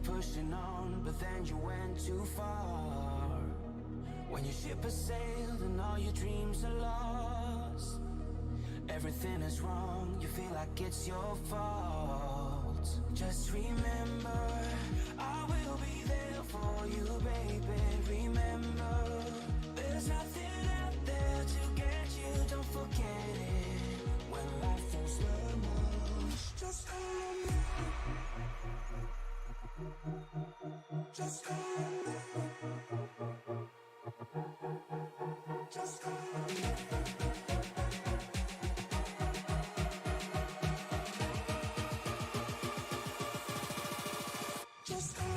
pushing on, but then you went too far. When your ship has sailed and all your dreams are lost, everything is wrong, you feel like it's your fault. Just remember, I will be there for you, baby. Remember, there's nothing out there to get you, don't forget it. When life throws lemons, just call me. Just call me. Just call me. Just call me.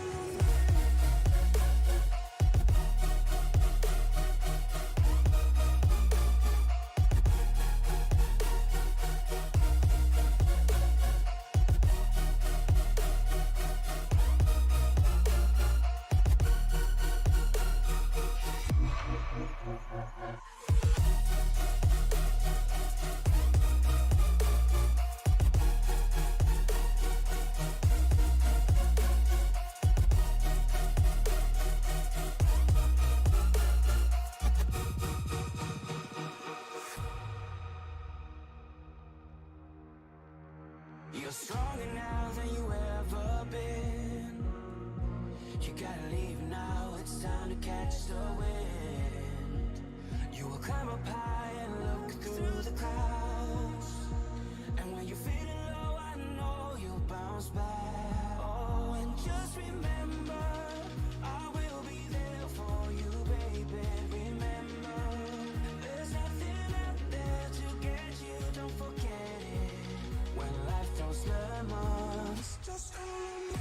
You're stronger now than you ever been. You gotta leave now, it's time to catch the wind. You will climb up high and look through the clouds. And when you're feeling low, I know you'll bounce back. Oh, and just remember, I will be there for you, baby. Remember, there's nothing out there to get you, don't forget it. When life throws lemons, just call me.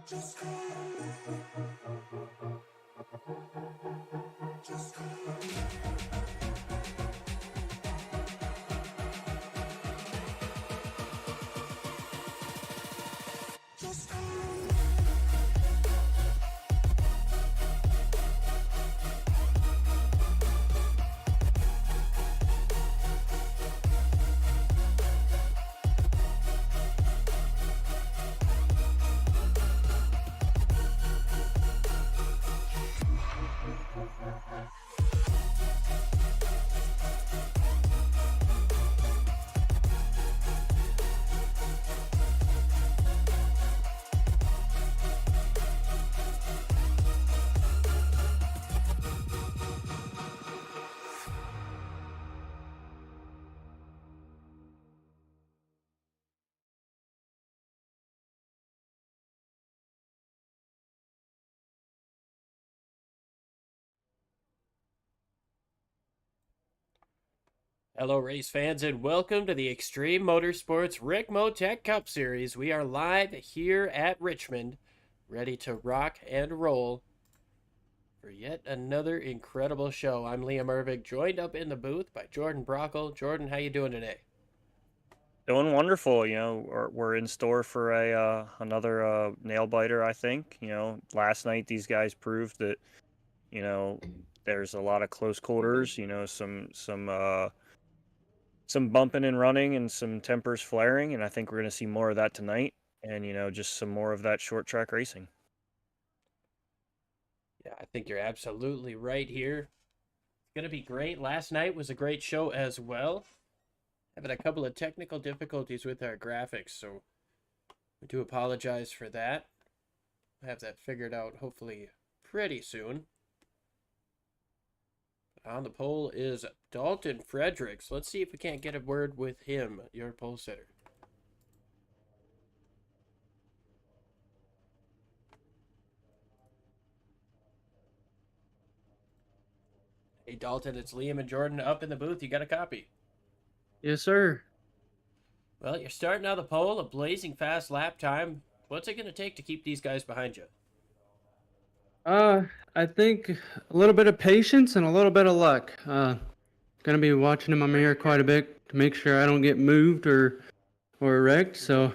Just call me. Just call me. Just call me. Hello, race fans, and welcome to the Extreme Motorsports Ricmotech Cup Series. We are live here at Richmond, ready to rock and roll for yet another incredible show. I'm Liam Ervig, joined up in the booth by Jordan Brockle. Jordan, how you doing today? Doing wonderful. We're in store for another nail biter. I think last night these guys proved that there's a lot of close quarters. Some bumping and running and some tempers flaring, and I think we're going to see more of that tonight. And just some more of that short track racing. Yeah, I think you're absolutely right here. It's going to be great. Last night was a great show as well. Having a couple of technical difficulties with our graphics, so we do apologize for that. We'll have that figured out hopefully pretty soon. On the pole is Dalton Fredericks. Let's see if we can't get a word with him, your pole sitter. Hey Dalton, it's Liam and Jordan up in the booth. You got a copy? Yes, sir. Well, you're starting out the pole, a blazing fast lap time. What's it going to take to keep these guys behind you? I think a little bit of patience and a little bit of luck. Gonna be watching in my mirror quite a bit to make sure I don't get moved or wrecked. So,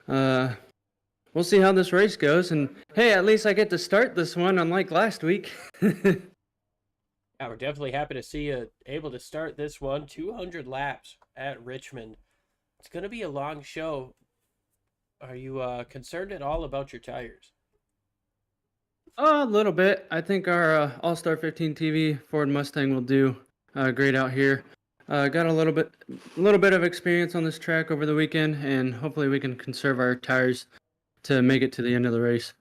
we'll see how this race goes. And hey, at least I get to start this one, unlike last week. Yeah, we're definitely happy to see you able to start this one. 200 laps at Richmond. It's going to be a long show. Are you concerned at all about your tires? A little bit. I think our All-Star 15 TV Ford Mustang will do great out here. Got a little bit of experience on this track over the weekend, and hopefully we can conserve our tires to make it to the end of the race.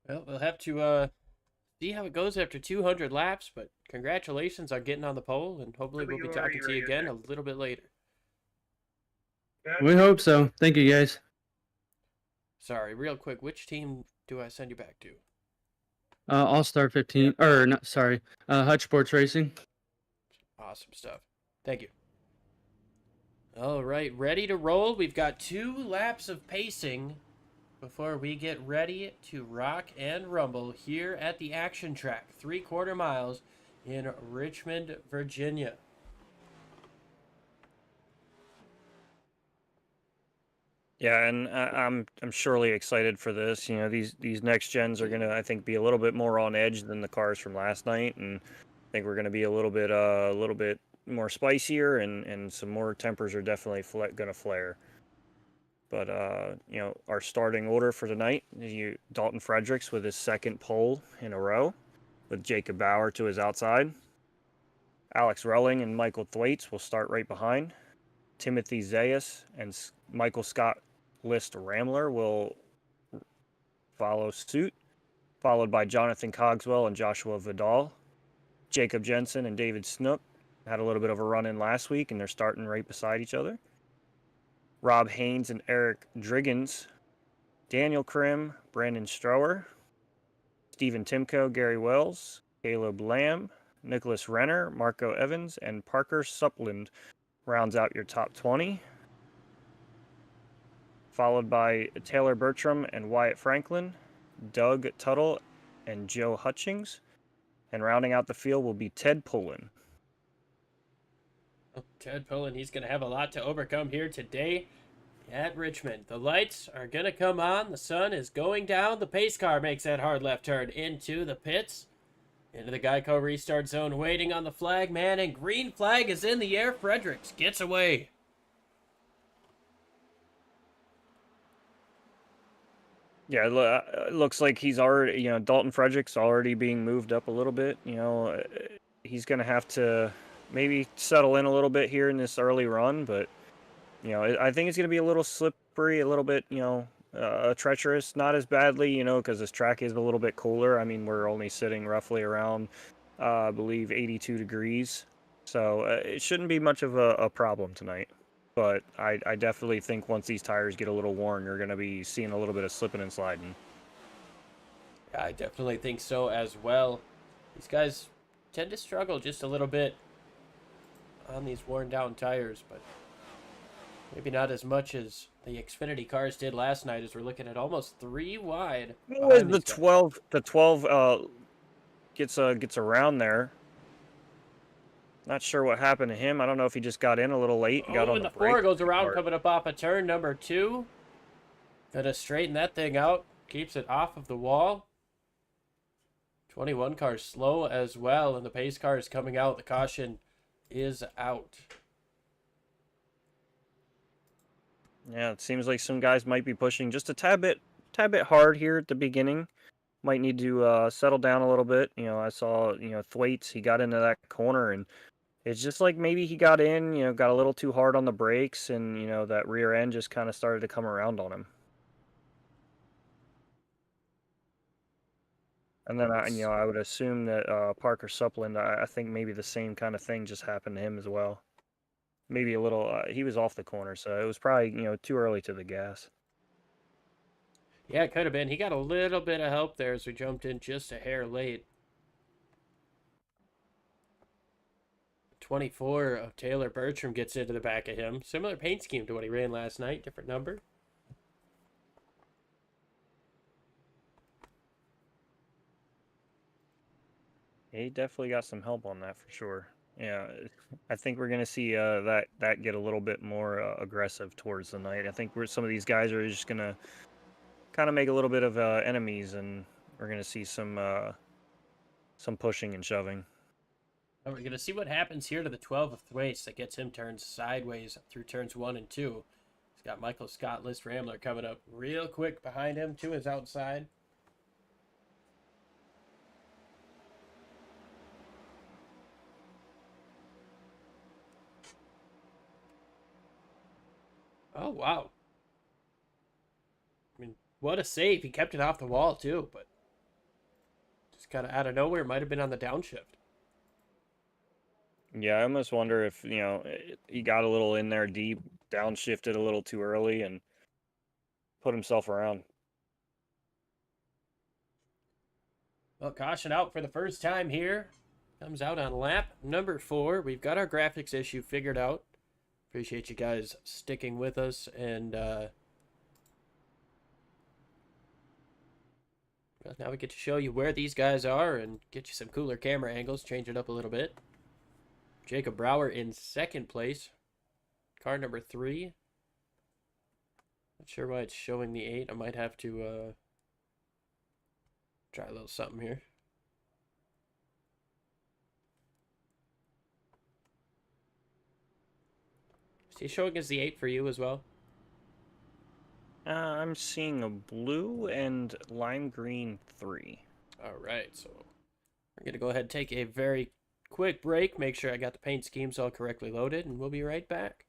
Well, we'll have to see how it goes after 200 laps, but congratulations on getting on the pole, and hopefully we'll be talking to you again a little bit later. We hope so. Thank you, guys. Sorry, real quick, which team do I send you back to? All-Star 15, or not, sorry, Hutch Sports Racing. Awesome stuff. Thank you. All right, ready to roll. We've got 2 laps of pacing before we get ready to rock and rumble here at the action track, 3/4 miles in Richmond, Virginia. Yeah, and I'm surely excited for this. You know, these next gens are gonna, I think, be a little bit more on edge than the cars from last night, and I think we're gonna be a little bit more spicier, and some more tempers are definitely gonna flare. But you know, our starting order for tonight: Dalton Fredericks with his second pole in a row, with Jacob Bauer to his outside. Alex Relling and Michael Thwaites will start right behind. Timothy Zayas and Michael Scott List Ramler will follow suit, followed by Jonathan Cogswell and Joshua Vidal. Jacob Jensen and David Snook had a little bit of a run in last week, and they're starting right beside each other. Rob Haynes and Eric Driggins, Daniel Krim, Brandon Strower, Stephen Timko, Gary Wells, Caleb Lamb, Nicholas Renner, Marco Evans, and Parker Supland rounds out your top 20, followed by Taylor Bertram and Wyatt Franklin, Doug Tuttle, and Joe Hutchings. And rounding out the field will be Ted Pullen. Oh, Ted Pullen, he's going to have a lot to overcome here today at Richmond. The lights are going to come on. The sun is going down. The pace car makes that hard left turn into the pits. Into the Geico restart zone, waiting on the flag, man, and green flag is in the air. Fredericks gets away. Yeah, it looks like he's already, you know, Dalton Fredericks already being moved up a little bit. You know, he's going to have to maybe settle in a little bit here in this early run, but, you know, I think it's going to be a little slippery, a little bit, you know, treacherous, not as badly, you know, because this track is a little bit cooler. I mean, we're only sitting roughly around, I believe, 82 degrees. So it shouldn't be much of a problem tonight. But I definitely think once these tires get a little worn, you're going to be seeing a little bit of slipping and sliding. I definitely think so as well. These guys tend to struggle just a little bit on these worn down tires, but maybe not as much as the Xfinity cars did last night, as we're looking at almost 3 wide. The 12 gets around there. Not sure what happened to him. I don't know if he just got in a little late and got on and the the 4 brake. goes around, coming up off a turn number 2. Gonna straighten that thing out. Keeps it off of the wall. 21 car slow as well, and the pace car is coming out. The caution is out. Yeah, it seems like some guys might be pushing just a tad bit hard here at the beginning. Might need to settle down a little bit. You know, I saw, you know, Thwaites, he got into that corner, and it's just like maybe he got in, you know, got a little too hard on the brakes, and, you know, that rear end just kind of started to come around on him. And then, you know, I would assume that Parker Supland, I think maybe the same kind of thing just happened to him as well. Maybe a little, he was off the corner, so it was probably, you know, too early to the gas. Yeah, it could have been. He got a little bit of help there as we jumped in just a hair late. 24 of Taylor Bertram gets into the back of him. Similar paint scheme to what he ran last night, different number. He definitely got some help on that for sure. Yeah, I think we're gonna see that get a little bit more aggressive towards the night. I think some of these guys are just gonna kind of make a little bit of enemies, and we're gonna see some pushing and shoving. We're going to see what happens here to the 12th race that gets him turned sideways through turns 1 and 2. He's got Michael Scott List Rambler coming up real quick behind him to his outside. Oh, wow. I mean, what a save. He kept it off the wall, too, but just kind of out of nowhere. Might have been on the downshift. Yeah, I almost wonder if, he got a little in there deep, downshifted a little too early, and put himself around. Well, caution out for the first time here. Comes out on lap number 4. We've got our graphics issue figured out. Appreciate you guys sticking with us, and now we get to show you where these guys are and get you some cooler camera angles, change it up a little bit. Jacob Brower in second place. Car number 3. Not sure why it's showing the 8. I might have to try a little something here. Is he showing us the 8 for you as well? I'm seeing a blue and lime green 3. All right, so we're going to go ahead and take a very quick break, make sure I got the paint schemes all correctly loaded, and we'll be right back.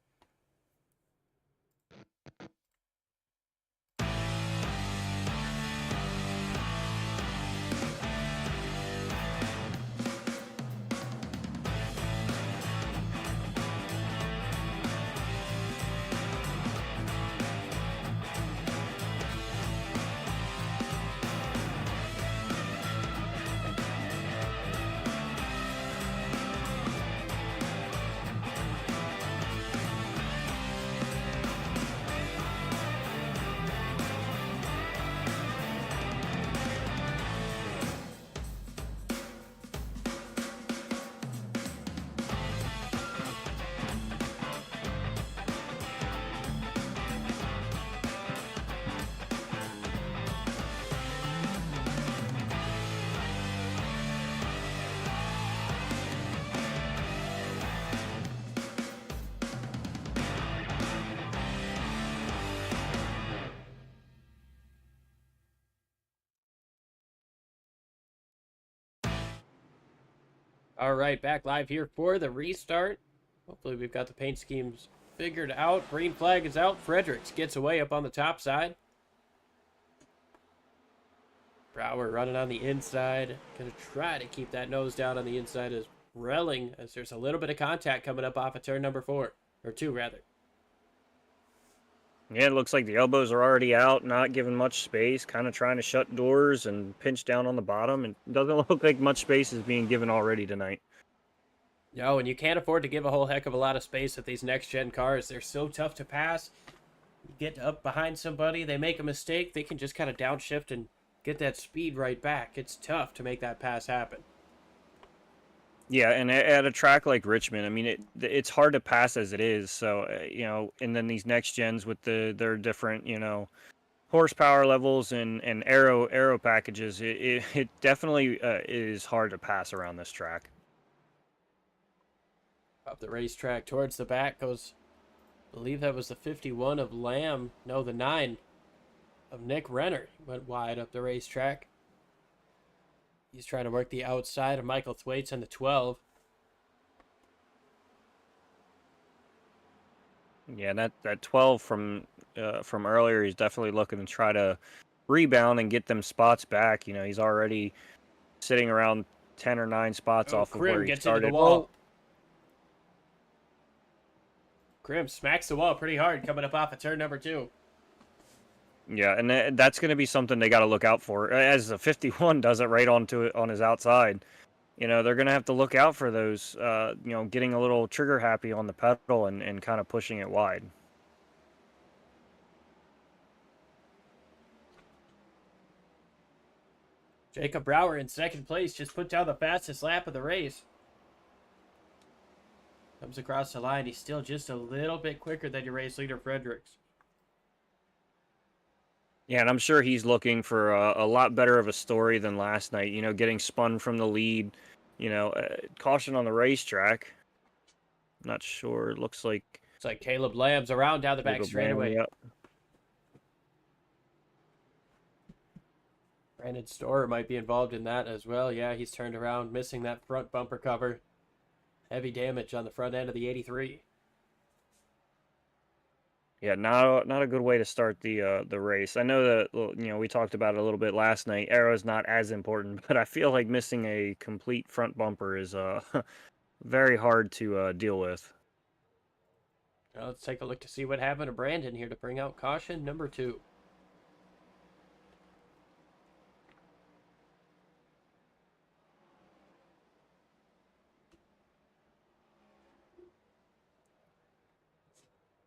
All right, back live here for the restart. Hopefully we've got the paint schemes figured out. Green flag is out. Fredericks gets away up on the top side. Brower running on the inside. Going to try to keep that nose down on the inside as Relling, as there's a little bit of contact coming up off of turn number 4. Or 2, rather. Yeah, it looks like the elbows are already out, not giving much space, kind of trying to shut doors and pinch down on the bottom. And it doesn't look like much space is being given already tonight. No, and you can't afford to give a whole heck of a lot of space with these next-gen cars. They're so tough to pass. You get up behind somebody, they make a mistake, they can just kind of downshift and get that speed right back. It's tough to make that pass happen. Yeah, and at a track like Richmond, I mean, it's hard to pass as it is. So, and then these next gens with their different, horsepower levels and aero packages, it definitely is hard to pass around this track. Up the racetrack towards the back goes, I believe that was the 51 of Lamb. No, the 9 of Nick Renner. He went wide up the racetrack. He's trying to work the outside of Michael Thwaites on the 12. Yeah, that 12 from earlier, he's definitely looking to try to rebound and get them spots back. He's already sitting around 10 or 9 spots off of where he started. Into the wall. Krim smacks the wall pretty hard coming up off of turn number 2. Yeah, and that's going to be something they got to look out for. As the 51 does it right onto it on his outside, they're going to have to look out for those, getting a little trigger happy on the pedal and kind of pushing it wide. Jacob Brower in second place just put down the fastest lap of the race. Comes across the line. He's still just a little bit quicker than your race leader, Fredericks. Yeah, and I'm sure he's looking for a lot better of a story than last night. Getting spun from the lead, caution on the racetrack. Not sure. It looks like It's like Caleb Lamb's around down the back Jacob straightaway. Lamb, Brandon Storer might be involved in that as well. Yeah, he's turned around, missing that front bumper cover. Heavy damage on the front end of the 83. Yeah, not a good way to start the race. I know that we talked about it a little bit last night. Aero's not as important, but I feel like missing a complete front bumper is very hard to deal with. Well, let's take a look to see what happened to Brandon here to bring out caution number 2.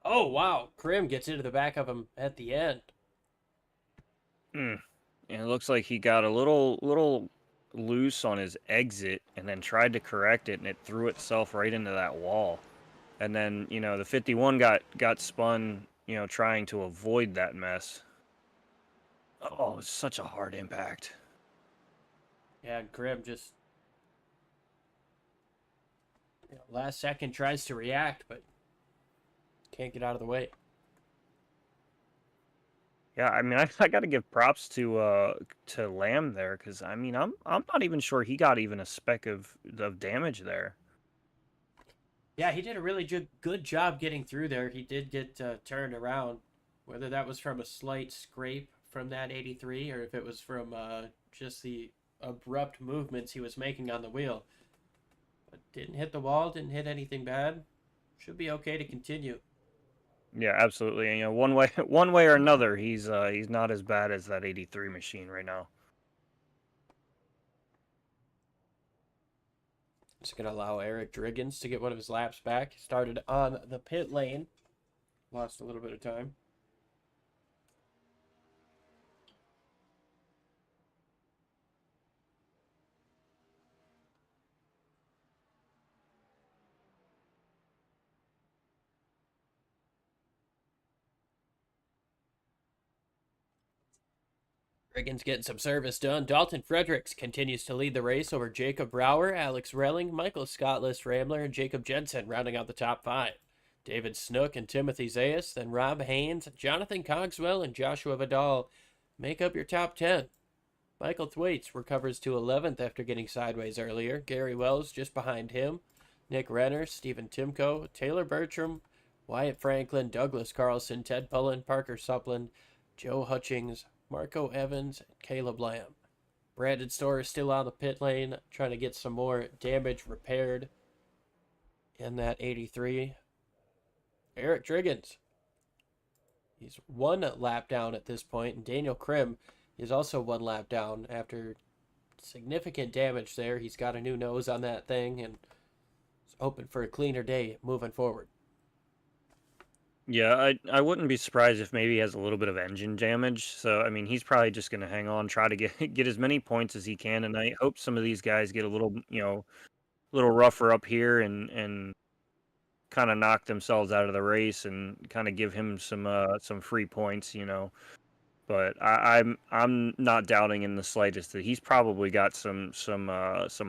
Oh, wow. Krim gets into the back of him at the end. And it looks like he got a little loose on his exit and then tried to correct it, and it threw itself right into that wall. And then, the 51 got spun, trying to avoid that mess. Oh, it's such a hard impact. Yeah, and Krim just last second tries to react, but can't get out of the way. Yeah, I mean, I got to give props to Lamb there, because I mean, I'm not even sure he got even a speck of damage there. Yeah, he did a really good job getting through there. He did get turned around, whether that was from a slight scrape from that 83 or if it was from just the abrupt movements he was making on the wheel. But didn't hit the wall, didn't hit anything bad. Should be okay to continue. Yeah, absolutely. And, one way or another, he's not as bad as that 83 machine right now. Just going to allow Eric Driggins to get one of his laps back. Started on the pit lane. Lost a little bit of time. Driggins getting some service done. Dalton Fredericks continues to lead the race over Jacob Brower, Alex Relling, Michael Scottless, Rambler, and Jacob Jensen, rounding out the top 5. David Snook and Timothy Zayas, then Rob Haynes, Jonathan Cogswell, and Joshua Vidal make up your top 10. Michael Thwaites recovers to 11th after getting sideways earlier. Gary Wells just behind him. Nick Renner, Stephen Timko, Taylor Bertram, Wyatt Franklin, Douglas Carlson, Ted Pullen, Parker Supland, Joe Hutchings, Marco Evans, and Caleb Lamb. Brandon Storer is still on the pit lane, trying to get some more damage repaired in that 83. Eric Driggins, he's 1 lap down at this point, and Daniel Krim is also 1 lap down after significant damage there. He's got a new nose on that thing, and is hoping for a cleaner day moving forward. Yeah, I wouldn't be surprised if maybe he has a little bit of engine damage. So, I mean, he's probably just going to hang on, try to get as many points as he can tonight. Hope some of these guys get a little rougher up here and kind of knock themselves out of the race and kind of give him some free points, But I'm not doubting in the slightest that he's probably got some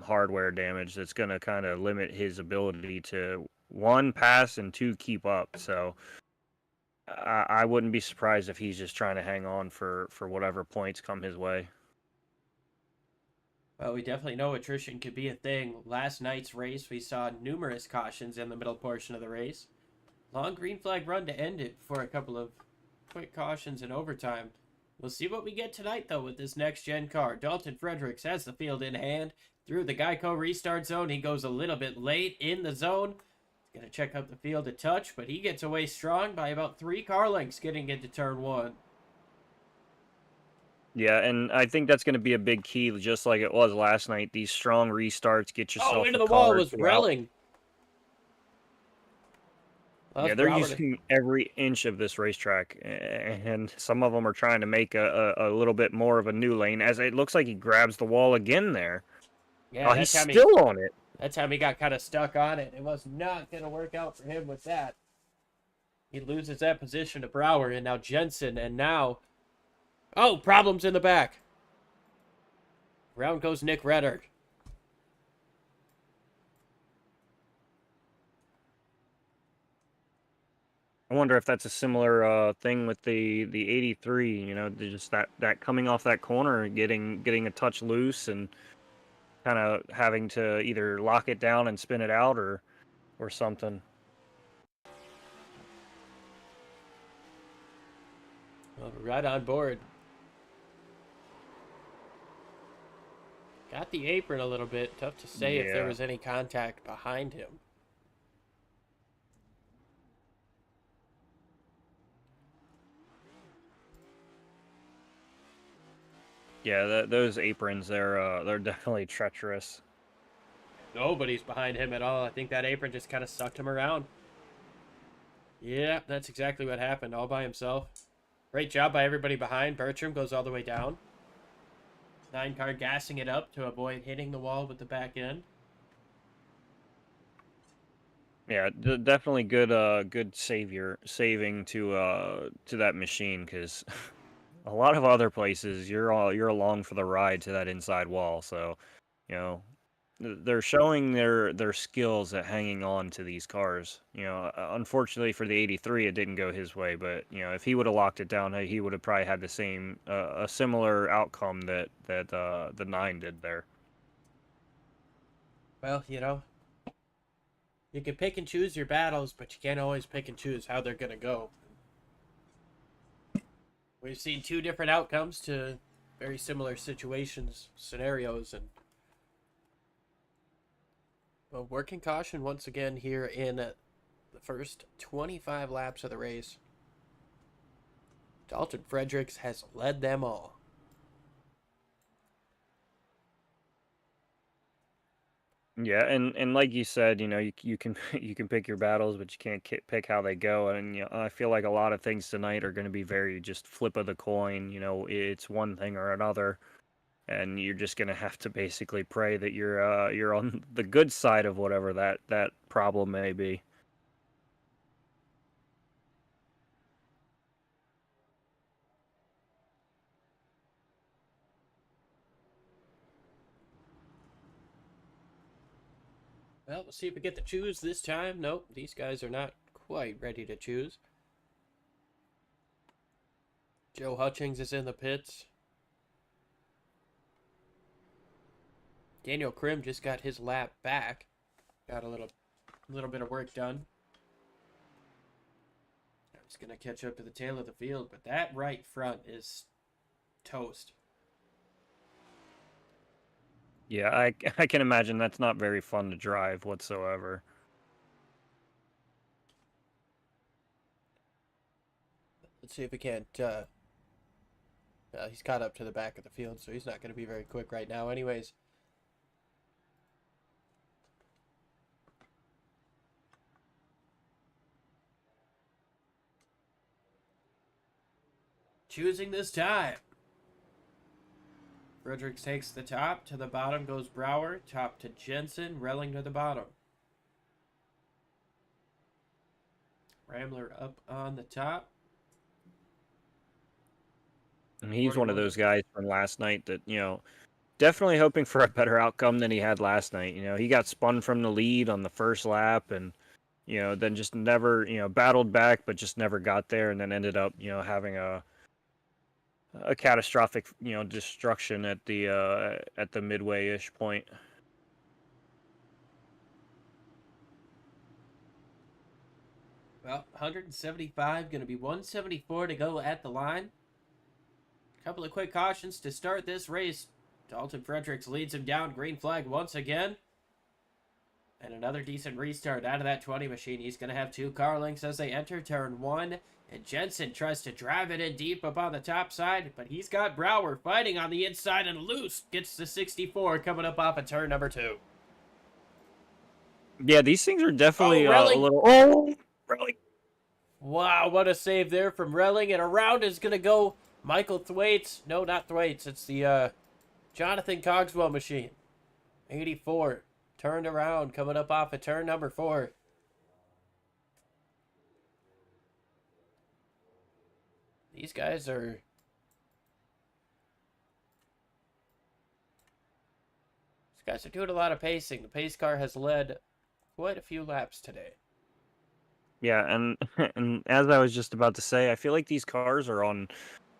hardware damage that's going to kind of limit his ability to 1, pass, and 2, keep up. So I wouldn't be surprised if he's just trying to hang on for whatever points come his way. Well, we definitely know attrition could be a thing. Last night's race, we saw numerous cautions in the middle portion of the race. Long green flag run to end it before a couple of quick cautions in overtime. We'll see what we get tonight, though, with this next-gen car. Dalton Fredericks has the field in hand. Through the Geico restart zone, he goes a little bit late in the zone. He's going to check out the field a touch, but he gets away strong by about 3 car lengths getting into turn 1. Yeah, and I think that's going to be a big key, just like it was last night. These strong restarts, get yourself into a the wall car was throughout. Relling. Yeah, they're using every inch of this racetrack, and some of them are trying to make a little bit more of a new lane, as it looks like he grabs the wall again there. Yeah, he's still on it. That time he got kind of stuck on it. It was not going to work out for him with that. He loses that position to Brower, and now Jensen, and now... Oh, problems in the back. Round goes Nick Redder. I wonder if that's a similar thing with the 83. You know, just that coming off that corner and getting a touch loose and kind of having to either lock it down and spin it out or something. Well, right on board. Got the apron a little bit. Tough to say if there Yeah. was any contact behind him. Yeah, those aprons, they're definitely treacherous. Nobody's behind him at all. I think that apron just kind of sucked him around. Yeah, that's exactly what happened, all by himself. Great job by everybody behind. Bertram goes all the way down. 9 car gassing it up to avoid hitting the wall with the back end. Yeah, definitely good saving to that machine, because a lot of other places you're along for the ride to that inside wall. So, you know, they're showing their skills at hanging on to these cars. You know, unfortunately for the 83, it didn't go his way. But you know, if he would have locked it down, he would have probably had the same a similar outcome that the 9 did there. Well, you know, you can pick and choose your battles, but you can't always pick and choose how they're going to go. We've seen 2 different outcomes to very similar situations, scenarios, and well, working caution once again here in the first 25 laps of the race. Dalton Fredericks has led them all. Yeah, and like you said, you know, you can you can pick your battles, but you can't pick how they go. And you know, I feel like a lot of things tonight are going to be very just flip of the coin. You know, it's one thing or another, and you're just going to have to basically pray that you're on the good side of whatever that problem may be. Well, we'll see if we get to choose this time. Nope, these guys are not quite ready to choose. Joe Hutchings is in the pits. Daniel Krim just got his lap back. Got a little bit of work done. I was going to catch up to the tail of the field, but that right front is toast. Yeah, I can imagine that's not very fun to drive whatsoever. Let's see if we can't. He's caught up to the back of the field, so he's not going to be very quick right now, anyways. Choosing this time. Fredericks takes the top. To the bottom goes Brower. Top to Jensen. Relling to the bottom. Rambler up on the top. And he's one of 41. those guys from last night that, you know, definitely hoping for a better outcome than he had last night. You know, he got spun from the lead on the first lap and, you know, then just never, you know, battled back, but just never got there, and then ended up, you know, having a catastrophic, you know, destruction at the midway-ish point. Well, 175, going to be 174 to go at the line. Couple of quick cautions to start this race. Dalton Fredericks leads him down. Green flag once again. And another decent restart out of that 20 machine. He's going to have 2 car links as they enter turn 1. And Jensen tries to drive it in deep up on the top side. But he's got Brower fighting on the inside and loose. Gets the 64 coming up off of turn number 2. Yeah, these things are definitely a Relling. little... Oh, really? Wow, what a save there from Relling. And around is going to go Michael Thwaites. No, not Thwaites. It's the Jonathan Cogswell machine. 84. Turned around, coming up off of turn number 4. These guys are... These guys are doing a lot of pacing. The pace car has led quite a few laps today. Yeah, and and as I was just about to say, I feel like these cars are on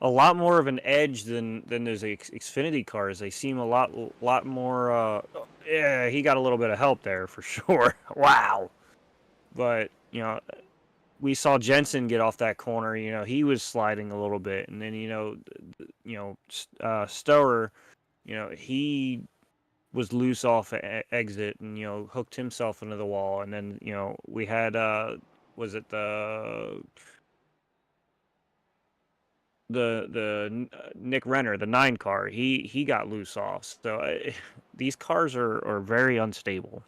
a lot more of an edge than those Xfinity cars. They seem a lot more. Yeah, he got a little bit of help there for sure. Wow, but we saw Jensen get off that corner. He was sliding a little bit, and then Stower, he was loose off exit and hooked himself into the wall, and then we had was it the Nick Renner, the 9 car, he got loose off. So these cars are very unstable.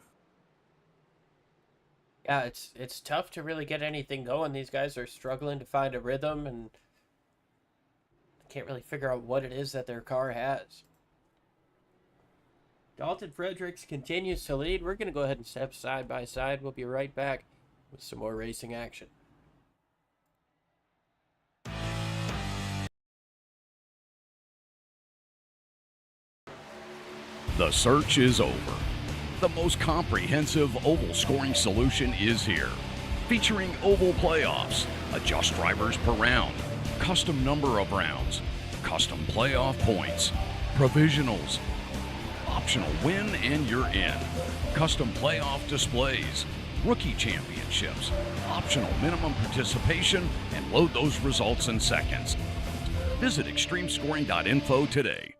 Yeah, it's tough to really get anything going. These guys are struggling to find a rhythm and can't really figure out what it is that their car has. Dalton Fredericks continues to lead. We're going to go ahead and step side by side. We'll be right back with some more racing action. The search is over. The most comprehensive oval scoring solution is here. Featuring oval playoffs, adjust drivers per round, custom number of rounds, custom playoff points, provisionals, optional win and you're in, custom playoff displays, rookie championships, optional minimum participation, and load those results in seconds. Visit extremescoring.info today.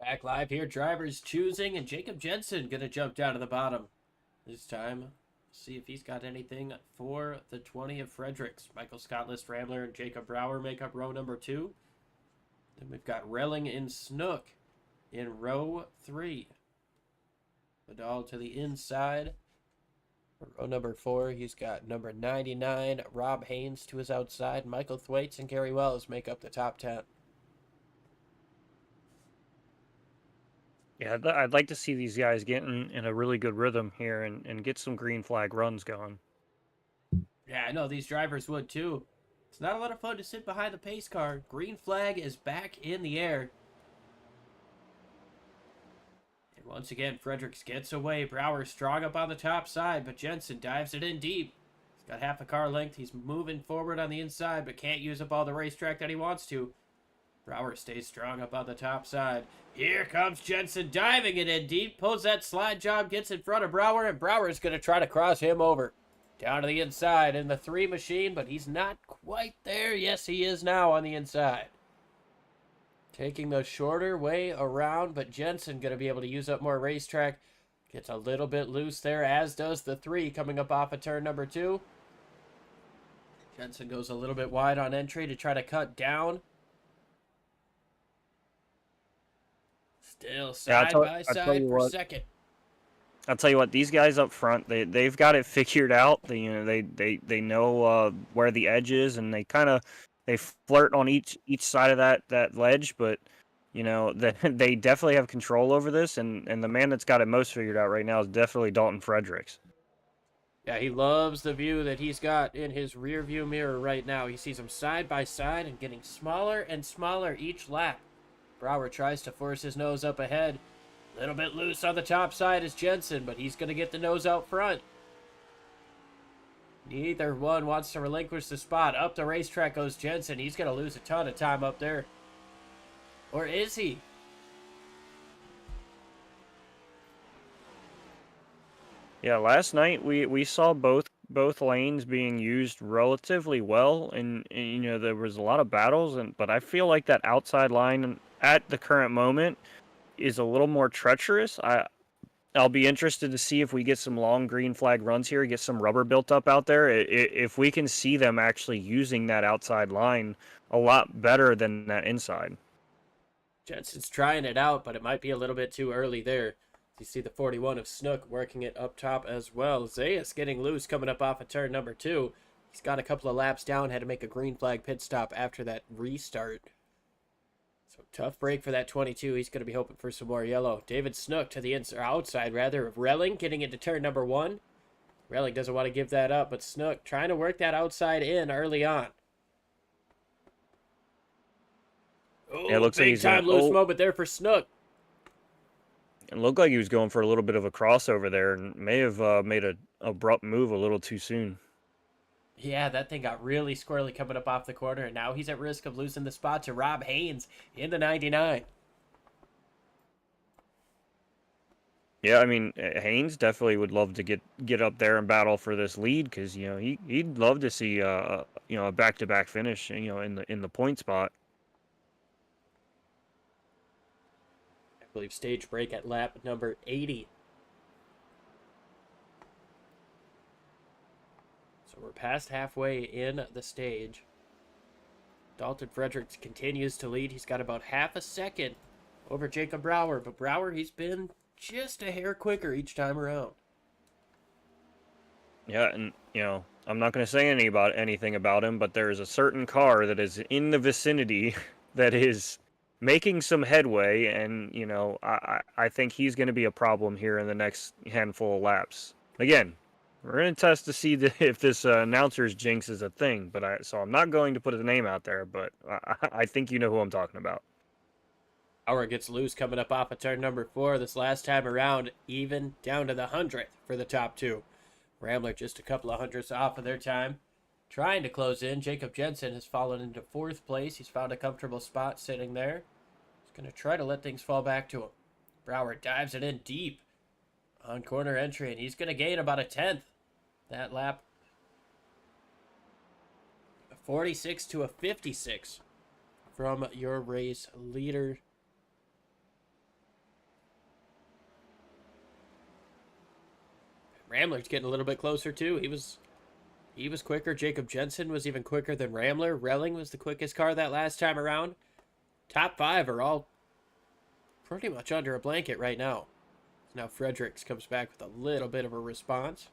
Back live here, drivers choosing, and Jacob Jensen going to jump down to the bottom. This time, see if he's got anything for the 20 of Fredericks. Michael Scott, List Rambler, and Jacob Brower make up row number 2. Then we've got Relling and Snook in row 3. Vidal to the inside. For row number 4, he's got number 99, Rob Haynes to his outside. Michael Thwaites and Gary Wells make up the top 10. Yeah, I'd like to see these guys get in a really good rhythm here and get some green flag runs going. Yeah, I know these drivers would too. It's not a lot of fun to sit behind the pace car. Green flag is back in the air. And once again, Fredericks gets away. Brower strong up on the top side, but Jensen dives it in deep. He's got half a car length. He's moving forward on the inside, but can't use up all the racetrack that he wants to. Brower stays strong up on the top side. Here comes Jensen diving it in deep. Pulls that slide job, gets in front of Brower, and Brower's going to try to cross him over. Down to the inside in the 3 machine, but he's not quite there. Yes, he is now on the inside. Taking the shorter way around, but Jensen going to be able to use up more racetrack. Gets a little bit loose there, as does the 3 coming up off of turn number 2. Jensen goes a little bit wide on entry to try to cut down. Still side by side for second. I'll tell you what, these guys up front, they've got it figured out. They know where the edge is, and they flirt on each side of that ledge, but they definitely have control over this, and the man that's got it most figured out right now is definitely Dalton Fredericks. Yeah, he loves the view that he's got in his rear view mirror right now. He sees them side by side and getting smaller and smaller each lap. Brower tries to force his nose up ahead. A little bit loose on the top side is Jensen, but he's going to get the nose out front. Neither one wants to relinquish the spot. Up the racetrack goes Jensen. He's going to lose a ton of time up there. Or is he? Yeah, last night we saw both lanes being used relatively well, and there was a lot of battles, but I feel like that outside line at the current moment is a little more treacherous. I'll be interested to see if we get some long green flag runs here, get some rubber built up out there. If we can see them actually using that outside line a lot better than that inside. Jensen's trying it out, but it might be a little bit too early there. You see the 41 of Snook working it up top as well. Zayas getting loose coming up off of turn number 2. He's got a couple of laps down, had to make a green flag pit stop after that restart. So tough break for that 22. He's going to be hoping for some more yellow. David Snook to the outside rather of Relling getting into turn number 1. Relling doesn't want to give that up, but Snook trying to work that outside in early on. Oh, it looks like big he's time loose moment there for Snook. It looked like he was going for a little bit of a crossover there and may have made an abrupt move a little too soon. Yeah, that thing got really squirrely coming up off the corner, and now he's at risk of losing the spot to Rob Haynes in the 99. Yeah, I mean, Haynes definitely would love to get up there and battle for this lead because he'd love to see a back-to-back finish in the point spot. I believe stage break at lap number 80. So we're past halfway in the stage. Dalton Fredericks continues to lead. He's got about half a second over Jacob Brower, but Brower, he's been just a hair quicker each time around. Yeah, and I'm not going to say anything about him, but there is a certain car that is in the vicinity that is making some headway, and I think he's going to be a problem here in the next handful of laps. Again, we're going to test to see if this announcer's jinx is a thing, so I'm not going to put a name out there, but I think you know who I'm talking about. Brower gets loose coming up off of turn number 4 this last time around, even down to the 100th for the top 2. Rambler just a couple of hundredths off of their time. Trying to close in. Jacob Jensen has fallen into 4th place. He's found a comfortable spot sitting there. He's going to try to let things fall back to him. Brower dives it in deep on corner entry, and he's going to gain about a 10th that lap. A 46 to a 56 from your race leader. Rambler's getting a little bit closer too. He was quicker. Jacob Jensen was even quicker than Rambler. Relling was the quickest car that last time around. Top 5 are all pretty much under a blanket right now. Now Fredericks comes back with a little bit of a response.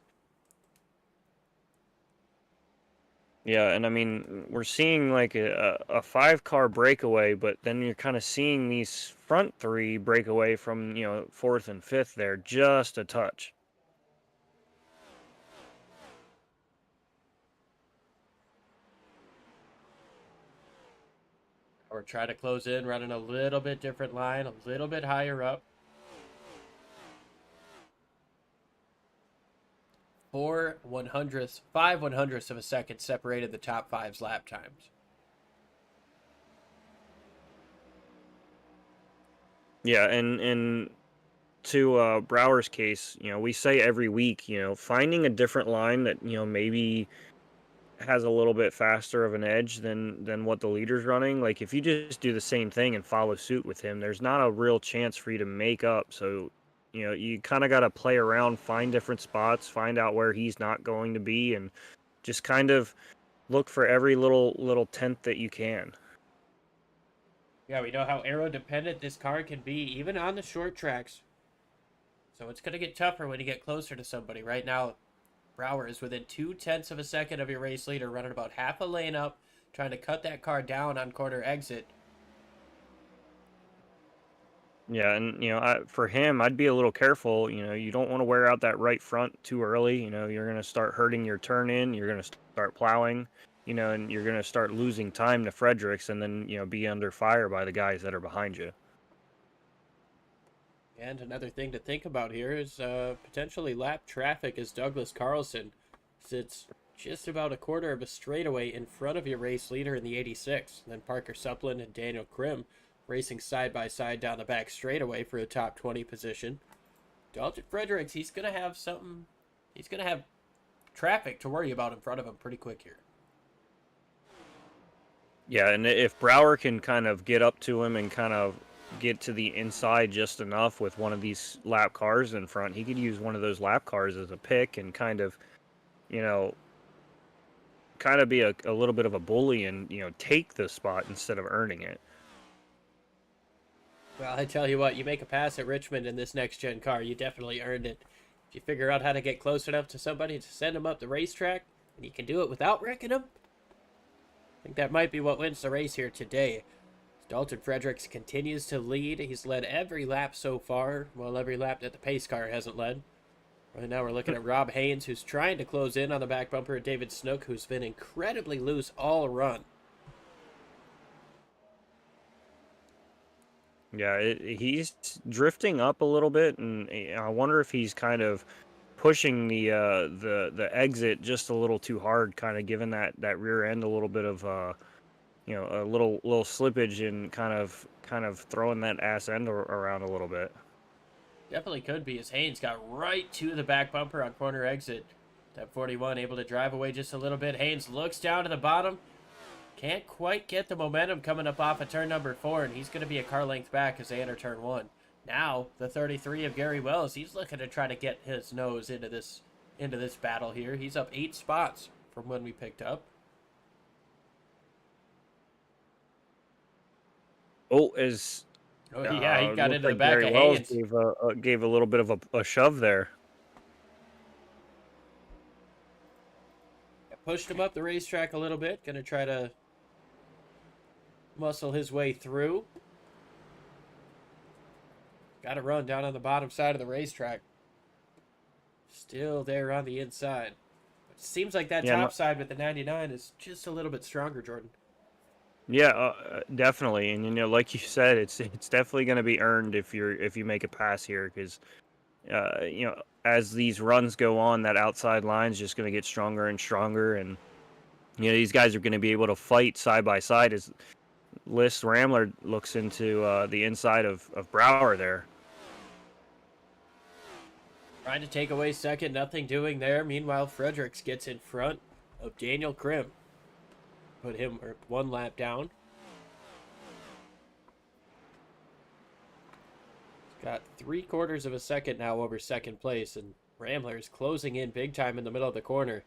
Yeah, and I mean, we're seeing like a 5-car breakaway, but then you're kind of seeing these front 3 break away from 4th and 5th there just a touch. Or try to close in, running a little bit different line, a little bit higher up. 5 100ths of a second separated the top 5's lap times. Yeah, and to Brower's case, we say every week, finding a different line that maybe has a little bit faster of an edge than what the leader's running. Like if you just do the same thing and follow suit with him, there's not a real chance for you to make up. So you kind of got to play around, find different spots, find out where he's not going to be, and just kind of look for every little tenth that you can. Yeah, we know how aero dependent this car can be, even on the short tracks. So it's going to get tougher when you get closer to somebody. Right now, Brower is within 0.2 of a second of your race leader, running about half a lane up, trying to cut that car down on corner exit. Yeah, and for him, I'd be a little careful. You don't want to wear out that right front too early. You're going to start hurting your turn in. You're going to start plowing. And you're going to start losing time to Fredericks, and then be under fire by the guys that are behind you. And another thing to think about here is potentially lap traffic as Douglas Carlson sits just about a quarter of a straightaway in front of your race leader in the 86. And then Parker Supplin and Daniel Krim racing side by side down the back straightaway for a top 20 position. Dalton Fredericks, he's going to have something. He's going to have traffic to worry about in front of him pretty quick here. Yeah, and if Brower can kind of get up to him and kind of get to the inside just enough with one of these lap cars in front, he could use one of those lap cars as a pick and kind of be a little bit of a bully and take the spot instead of earning it. Well, I tell you what, you make a pass at Richmond in this next-gen car, you definitely earned it. If you figure out how to get close enough to somebody to send them up the racetrack, and you can do it without wrecking them, I think that might be what wins the race here today. Dalton Fredericks continues to lead. He's led every lap so far, well, every lap that the pace car hasn't led. Right now we're looking at Rob Haynes, who's trying to close in on the back bumper, David Snook, who's been incredibly loose all run. Yeah, he's drifting up a little bit, and I wonder if he's kind of pushing the exit just a little too hard, kind of giving that rear end a little bit of a little slippage and kind of throwing that ass end around a little bit. Definitely could be, as Haynes got right to the back bumper on corner exit. That 41 able to drive away just a little bit. Haynes looks down to the bottom. Can't quite get the momentum coming up off of turn number 4, and he's going to be a car length back as they enter turn 1. Now, the 33 of Gary Wells, he's looking to try to get his nose into this battle here. He's up 8 spots from when we picked up. Oh, yeah, he got into the back Gary of Wells Haynes. gave a little bit of a shove there. Pushed him up the racetrack a little bit. Going to try to muscle his way through. Got to run down on the bottom side of the racetrack. Still there on the inside. It seems like that top side with the 99 is just a little bit stronger, Jordan. Yeah, definitely. And like you said, it's definitely going to be earned if you make a pass here, because as these runs go on, that outside line is just going to get stronger and stronger, and these guys are going to be able to fight side by side as List Ramler looks into the inside of Brower there. Trying to take away second, nothing doing there. Meanwhile, Fredericks gets in front of Daniel Krim. Put him one lap down. Got 3/4 of a second now over second place, and Ramler's closing in big time in the middle of the corner.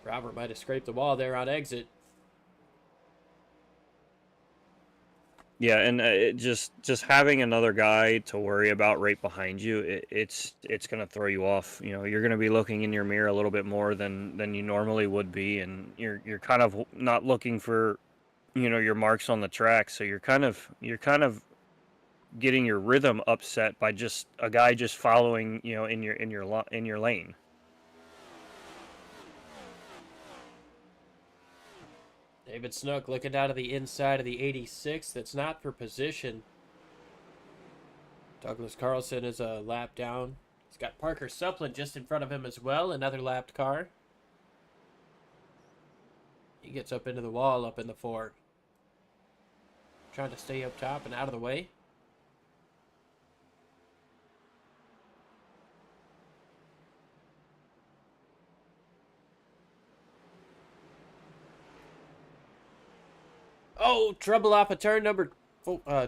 Robert might have scraped the wall there on exit. Yeah, and just having another guy to worry about right behind you, it's going to throw you off. You're going to be looking in your mirror a little bit more than you normally would be, and you're kind of not looking for your marks on the track. So you're kind of getting your rhythm upset by just a guy just following in your lane. David Snook looking down to the inside of the 86. That's not for position. Douglas Carlson is a lap down. He's got Parker Supplin just in front of him as well, another lapped car. He gets up into the wall up in the 4. Trying to stay up top and out of the way. Oh, trouble off of turn number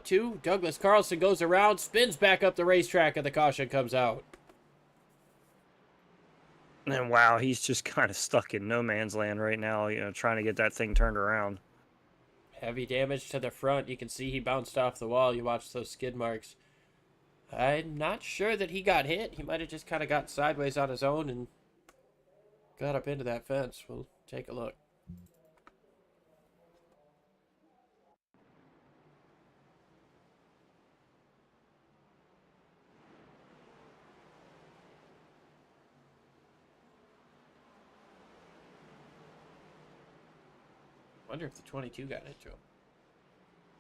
2. Douglas Carlson goes around, spins back up the racetrack, and the caution comes out. And wow, he's just kind of stuck in no man's land right now, trying to get that thing turned around. Heavy damage to the front. You can see he bounced off the wall. You watch those skid marks. I'm not sure that he got hit. He might have just kind of got sideways on his own and got up into that fence. We'll take a look. Wonder if the 22 got into him.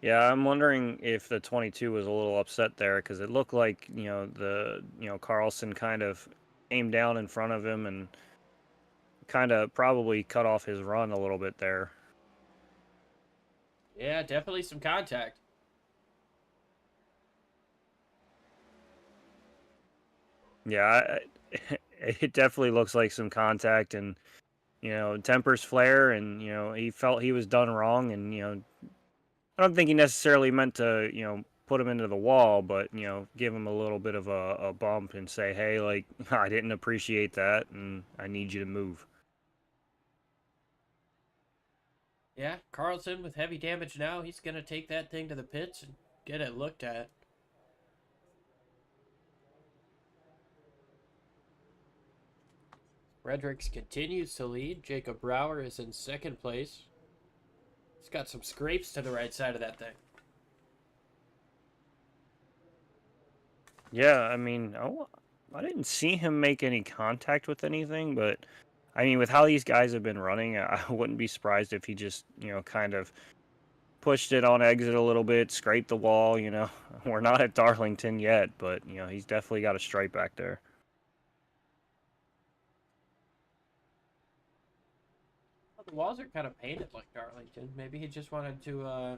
Yeah, I'm wondering if the 22 was a little upset there because it looked like, Carlson kind of came down in front of him and kind of probably cut off his run a little bit there. Yeah, definitely some contact. Yeah, it definitely looks like some contact and, tempers flare and, he felt he was done wrong and, I don't think he necessarily meant to, put him into the wall, but, give him a little bit of a bump and say, hey, like, I didn't appreciate that and I need you to move. Yeah, Carlson with heavy damage now. He's going to take that thing to the pits and get it looked at. Fredericks continues to lead. Jacob Brower is in second place. He's got some scrapes to the right side of that thing. Yeah, I mean, I didn't see him make any contact with anything, but I mean, with how these guys have been running, I wouldn't be surprised if he just, kind of pushed it on exit a little bit, scraped the wall, We're not at Darlington yet, but, he's definitely got a stripe back there. Well, the walls are kind of painted like Darlington. Maybe he just wanted to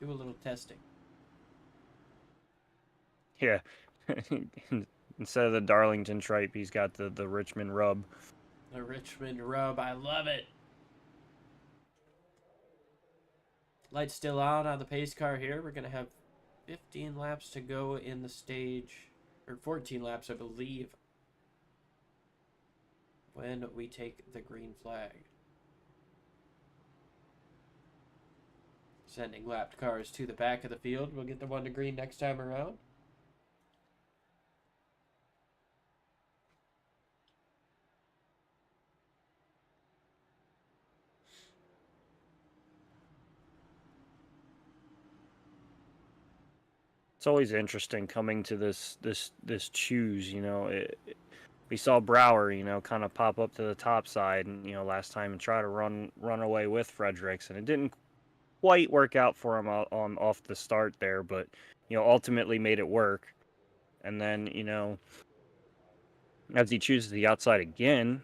do a little testing. Yeah. Instead of the Darlington stripe, he's got the Richmond rub. The Richmond rub. I love it. Lights still on the pace car here. We're going to have 15 laps to go in the stage, or 14 laps, I believe, when we take the green flag. Sending lapped cars to the back of the field. We'll get the one to green next time around. It's always interesting coming to this choose, we saw Brower, kind of pop up to the top side and, last time and try to run away with Fredericks, and it didn't quite work out for him off the start there, but, ultimately made it work. And then, as he chooses the outside again,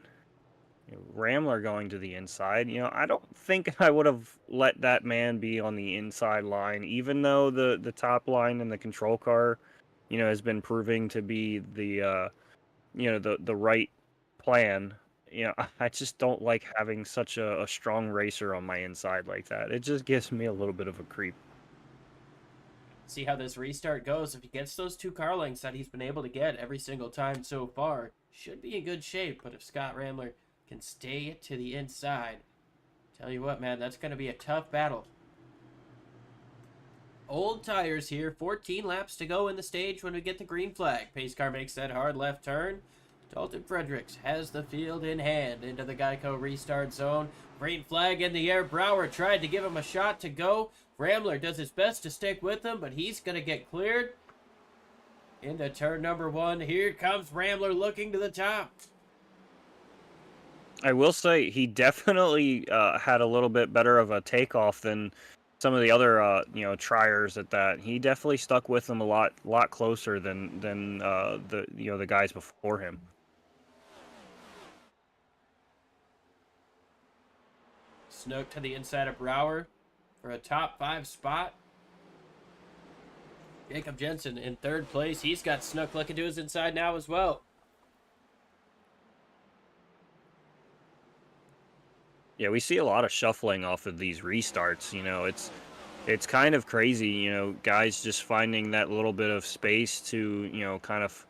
Ramler going to the inside, I don't think I would have let that man be on the inside line, even though the top line in the control car, has been proving to be the right plan. I just don't like having such a strong racer on my inside like that. It just gives me a little bit of a creep. See how this restart goes. If he gets those two car lengths that he's been able to get every single time so far, should be in good shape. But if Scott Ramler can stay to the inside, tell you what, man, that's going to be a tough battle. Old tires here. 14 laps to go in the stage when we get the green flag. Pace car makes that hard left turn. Dalton Fredericks has the field in hand into the Geico restart zone. Green flag in the air. Brower tried to give him a shot to go. Ramler does his best to stick with him, but he's going to get cleared into turn number one. Here comes Ramler looking to the top. I will say he definitely had a little bit better of a takeoff than some of the other triers at that. He definitely stuck with them a lot closer than the guys before him. Snook to the inside of Brower for a top 5 spot. Jacob Jensen in third place. He's got Snook looking to his inside now as well. Yeah, we see a lot of shuffling off of these restarts. It's kind of crazy, guys just finding that little bit of space to, kind of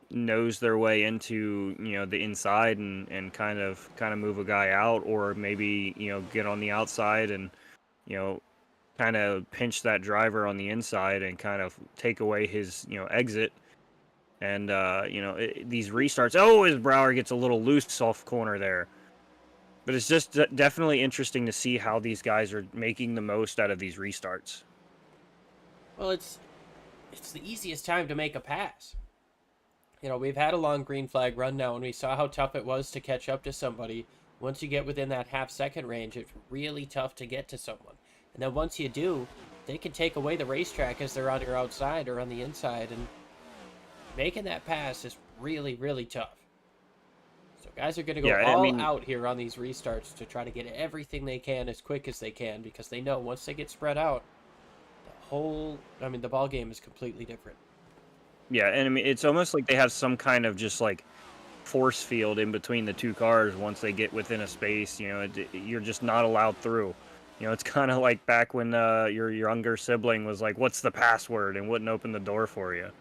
nose their way into, the inside and kind of move a guy out, or maybe, get on the outside and, kind of pinch that driver on the inside and kind of take away his, exit. And, these restarts, his Brower gets a little loose off corner there. But it's just definitely interesting to see how these guys are making the most out of these restarts. Well, it's the easiest time to make a pass. We've had a long green flag run now, and we saw how tough it was to catch up to somebody. Once you get within that half-second range, it's really tough to get to someone. And then once you do, they can take away the racetrack as they're on your outside or on the inside, and making that pass is really, really tough. So guys are going to go out here on these restarts to try to get everything they can as quick as they can, because they know once they get spread out, the ball game is completely different. Yeah, and I mean, it's almost like they have some kind of just like force field in between the two cars. Once they get within a space, you're just not allowed through. It's kind of like back when your younger sibling was like, "What's the password?" and wouldn't open the door for you.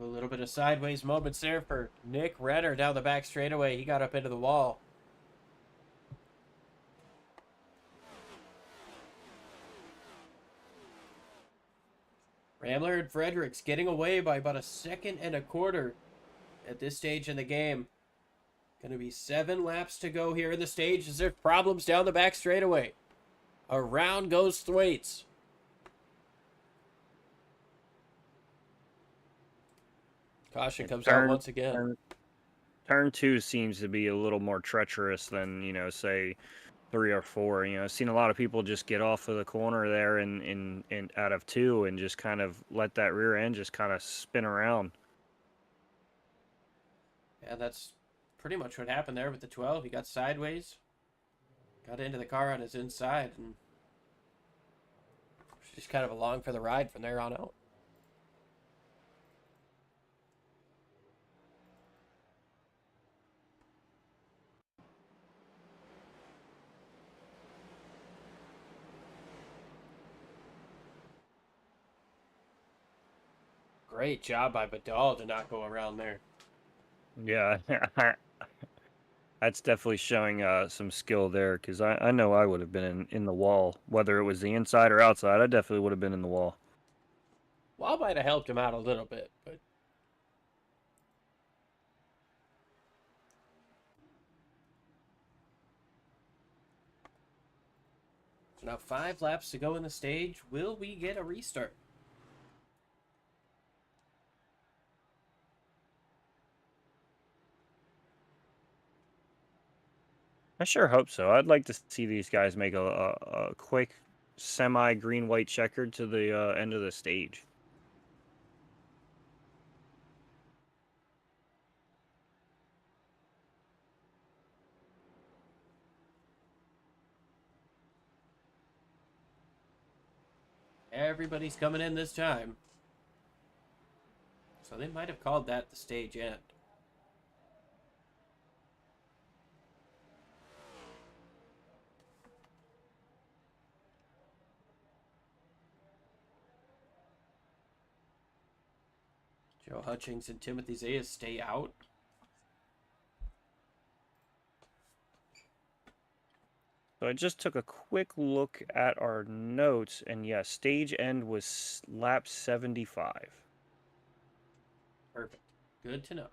A little bit of sideways moments there for Nick Renner down the back straightaway. He got up into the wall. Ramler and Fredericks getting away by about 1.25 seconds at this stage in the game. Going to be 7 laps to go here in the stage as there's problems down the back straightaway. Around goes Thwaites. Caution comes out once again. Turn 2 seems to be a little more treacherous than, say, 3 or 4. I've seen a lot of people just get off of the corner there in out of 2 and just kind of let that rear end just kind of spin around. Yeah, that's pretty much what happened there with the 12. He got sideways, got into the car on his inside, and just kind of along for the ride from there on out. Great job by Badal to not go around there. Yeah, that's definitely showing some skill there, because I know I would have been in the wall. Whether it was the inside or outside, I definitely would have been in the wall. Wall might have helped him out a little bit, but so now 5 laps to go in the stage. Will we get a restart? I sure hope so. I'd like to see these guys make a quick semi-green-white checkered to the end of the stage. Everybody's coming in this time. So they might have called that the stage end. Joe Hutchings and Timothy Zayas stay out. So I just took a quick look at our notes, and yes, stage end was lap 75. Perfect. Good to know.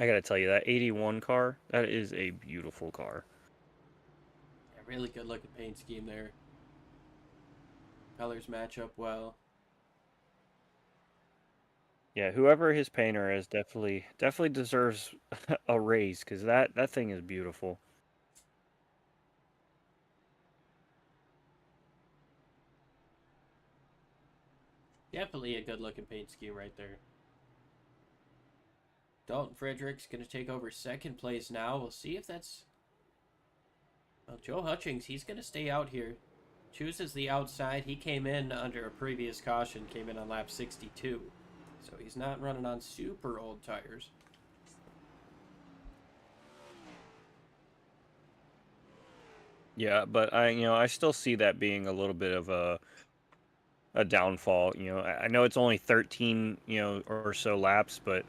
I gotta tell you, that 81 car, that is a beautiful car. Yeah, really good looking paint scheme there. Colors match up well. Yeah, whoever his painter is definitely deserves a raise, because that thing is beautiful. Definitely a good looking paint scheme right there. Dalton Fredericks going to take over 2nd place now. We'll see if that's... Well, Joe Hutchings, he's going to stay out here. chooses the outside. He came in under a previous caution, came in on lap 62. So he's not running on super old tires. Yeah, but I still see that being a little bit of a downfall. I know it's only 13, or so laps, but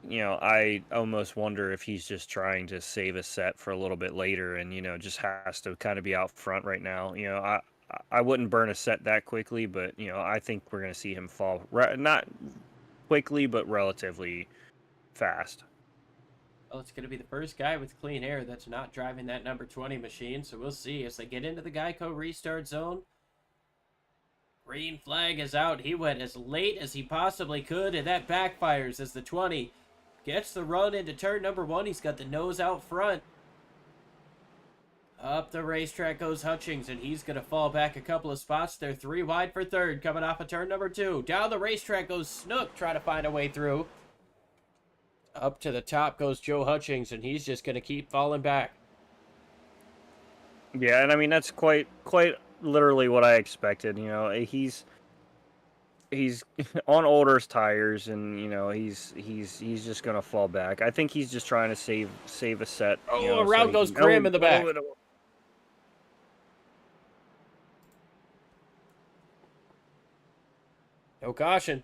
I almost wonder if he's just trying to save a set for a little bit later, and just has to kind of be out front right now. I wouldn't burn a set that quickly, but I think we're going to see him fall not quickly, but relatively fast. Well, it's going to be the first guy with clean air that's not driving that number 20 machine, so we'll see as they get into the Geico restart zone. Green flag is out. He went as late as he possibly could, and that backfires as the 20 gets the run into turn number 1. He's got the nose out front. Up the racetrack goes Hutchings, and he's going to fall back a couple of spots. They're 3 wide for third, coming off of turn number 2. Down the racetrack goes Snook, trying to find a way through. Up to the top goes Joe Hutchings, and he's just going to keep falling back. Yeah, and I mean that's quite literally what I expected. He's on older tires, and he's just gonna fall back. I think he's just trying to save a set. Oh, around goes Grimm in the back. No caution.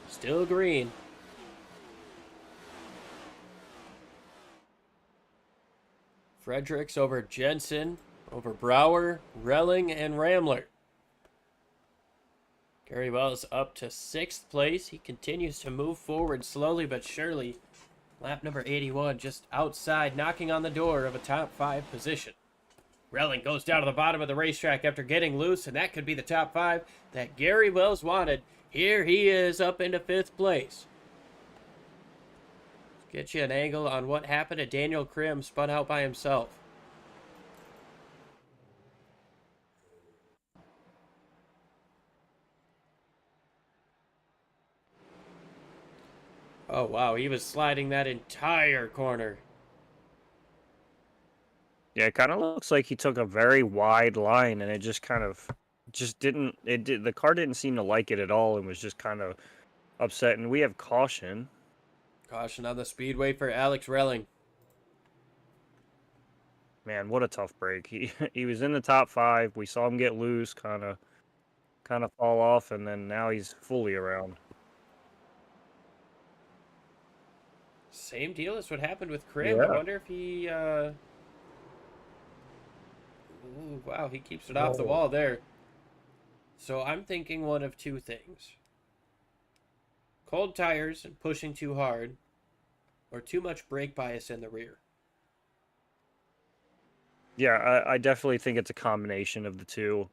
Still green. Fredericks over Jensen, over Brower, Relling, and Ramler. Gary Wells up to 6th place. He continues to move forward slowly but surely. Lap number 81 just outside, knocking on the door of a top 5 position. Relling goes down to the bottom of the racetrack after getting loose, and that could be the top 5 that Gary Wells wanted. Here he is up into 5th place. Get you an angle on what happened to Daniel Krim, spun out by himself. Oh, wow, he was sliding that entire corner. Yeah, it kind of looks like he took a very wide line, and it just kind of didn't. The car didn't seem to like it at all, and was just kind of upset. And we have caution. Caution on the speedway for Alex Relling. Man, what a tough break. He was in the top 5. We saw him get loose, kind of fall off, and then now he's fully around. Same deal as what happened with Krim. Yeah. I wonder if he, Ooh, wow, he keeps it off the wall there. So I'm thinking one of 2 things. Cold tires and pushing too hard, or too much brake bias in the rear. Yeah, I definitely think it's a combination of the two.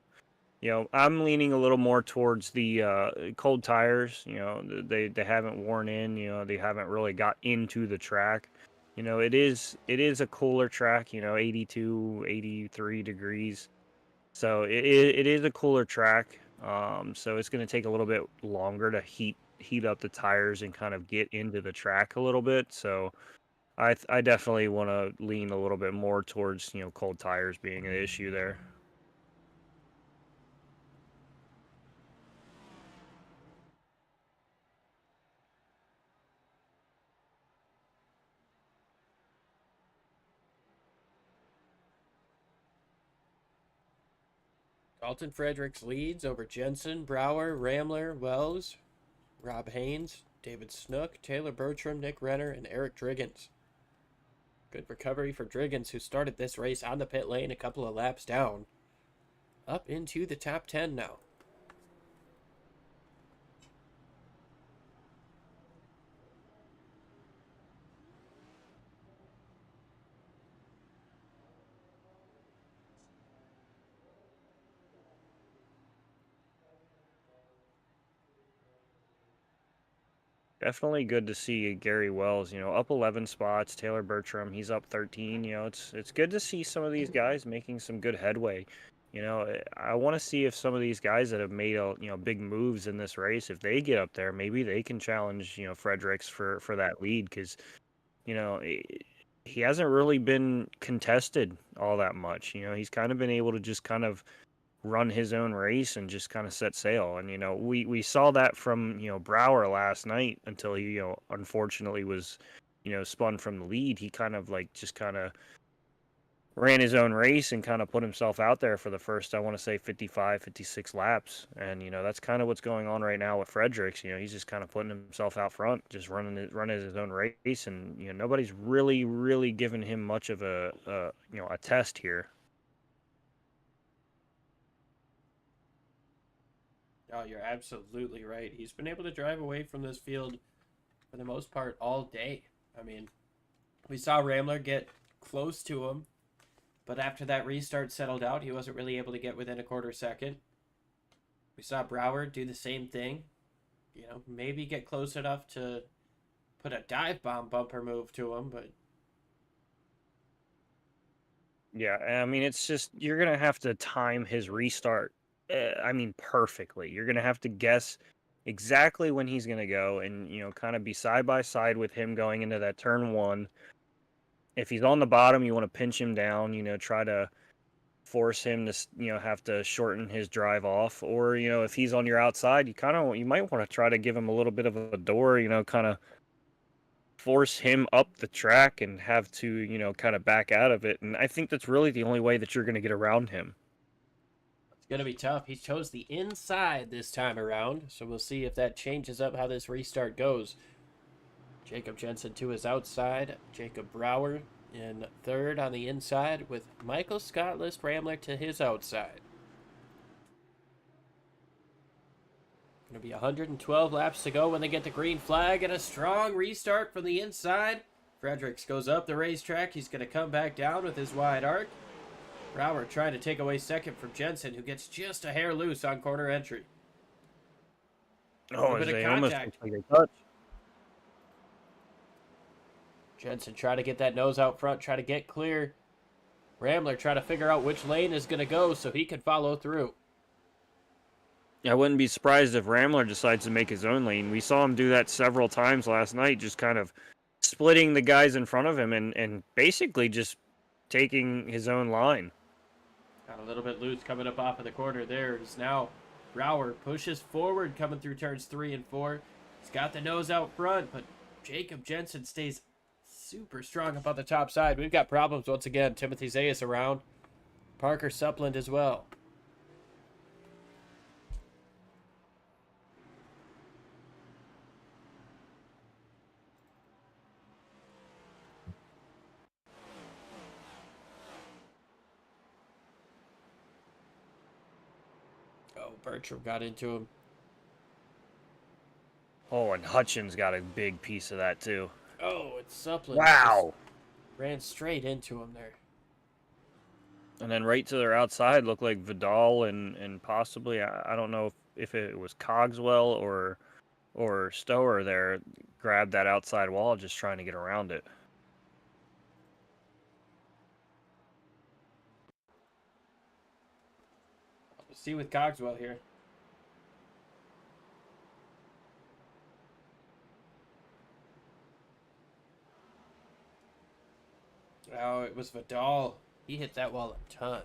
I'm leaning a little more towards the cold tires. They haven't worn in. They haven't really got into the track. It is a cooler track. 82, 83 degrees. So it is a cooler track. So it's going to take a little bit longer to heat up the tires and kind of get into the track a little bit. So I definitely want to lean a little bit more towards cold tires being an issue there. Dalton Fredericks leads over Jensen, Brower, Ramler, Wells, Rob Haynes, David Snook, Taylor Bertram, Nick Renner, and Eric Driggins. Good recovery for Driggins, who started this race on the pit lane a couple of laps down. Up into the top 10 now. Definitely good to see Gary Wells, up 11 spots. Taylor Bertram, he's up 13. It's good to see some of these guys making some good headway. I want to see if some of these guys that have made big moves in this race, if they get up there, maybe they can challenge Fredericks for that lead, because he hasn't really been contested all that much. You know, he's kind of been able to just kind of run his own race and just kind of set sail. And, you know, we saw that from, you know, Brower last night until he, you know, unfortunately was, you know, spun from the lead. He kind of like just kind of ran his own race and kind of put himself out there for the first, I want to say 55, 56 laps. And, you know, that's kind of what's going on right now with Fredericks. You know, he's just kind of putting himself out front, just running his own race. And, you know, nobody's really giving him much of you know, a test here. Oh, you're absolutely right. He's been able to drive away from this field for the most part all day. I mean, we saw Ramler get close to him, but after that restart settled out, he wasn't really able to get within a quarter second. We saw Brower do the same thing. You know, maybe get close enough to put a dive bomb bumper move to him, but Yeah, I mean, it's just you're gonna have to time his restart. I mean, perfectly. You're gonna have to guess exactly when he's gonna go, and you know, kind of be side by side with him going into that turn one. If he's on the bottom, you want to pinch him down. You know, try to force him to you know have to shorten his drive off, or you know, if he's on your outside, you might want to try to give him a little bit of a door. You know, kind of force him up the track and have to, you know, kind of back out of it. And I think that's really the only way that you're going to get around him. it's going to be tough. He chose the inside this time around, so we'll see if that changes up how this restart goes. Jacob Jensen to his outside, Jacob Brower in third on the inside with Michael Scott List Ramler to his outside. Going to be 112 laps to go when they get the green flag, and a strong restart from the inside. Fredericks goes up the racetrack. He's going to come back down with his wide arc. Brower trying to take away second from Jensen, who gets just a hair loose on corner entry. Oh, bit of they almost contact. look like a touch. Jensen try to get that nose out front, try to get clear. Ramler try to figure out which lane is going to go so he can follow through. I wouldn't be surprised if Ramler decides to make his own lane. We saw him do that several times last night, just kind of splitting the guys in front of him and basically just taking his own line. Got a little bit loose coming up off of the corner there. It is now Brower pushes forward coming through turns 3 and 4. He's got the nose out front, but Jacob Jensen stays super strong up on the top side. We've got problems once again. Timothy Zayas around. Parker Suppland as well. Oh, Bertram got into him. Oh, and Hutchins got a big piece of that too. Oh, it's Suppland. Wow. Ran straight into him there. And then right to their outside looked like Vidal and possibly, I don't know if it was Cogswell or Stower there, grabbed that outside wall just trying to get around it. Let's see with Cogswell here. Oh, it was Vidal. He hit that wall a ton.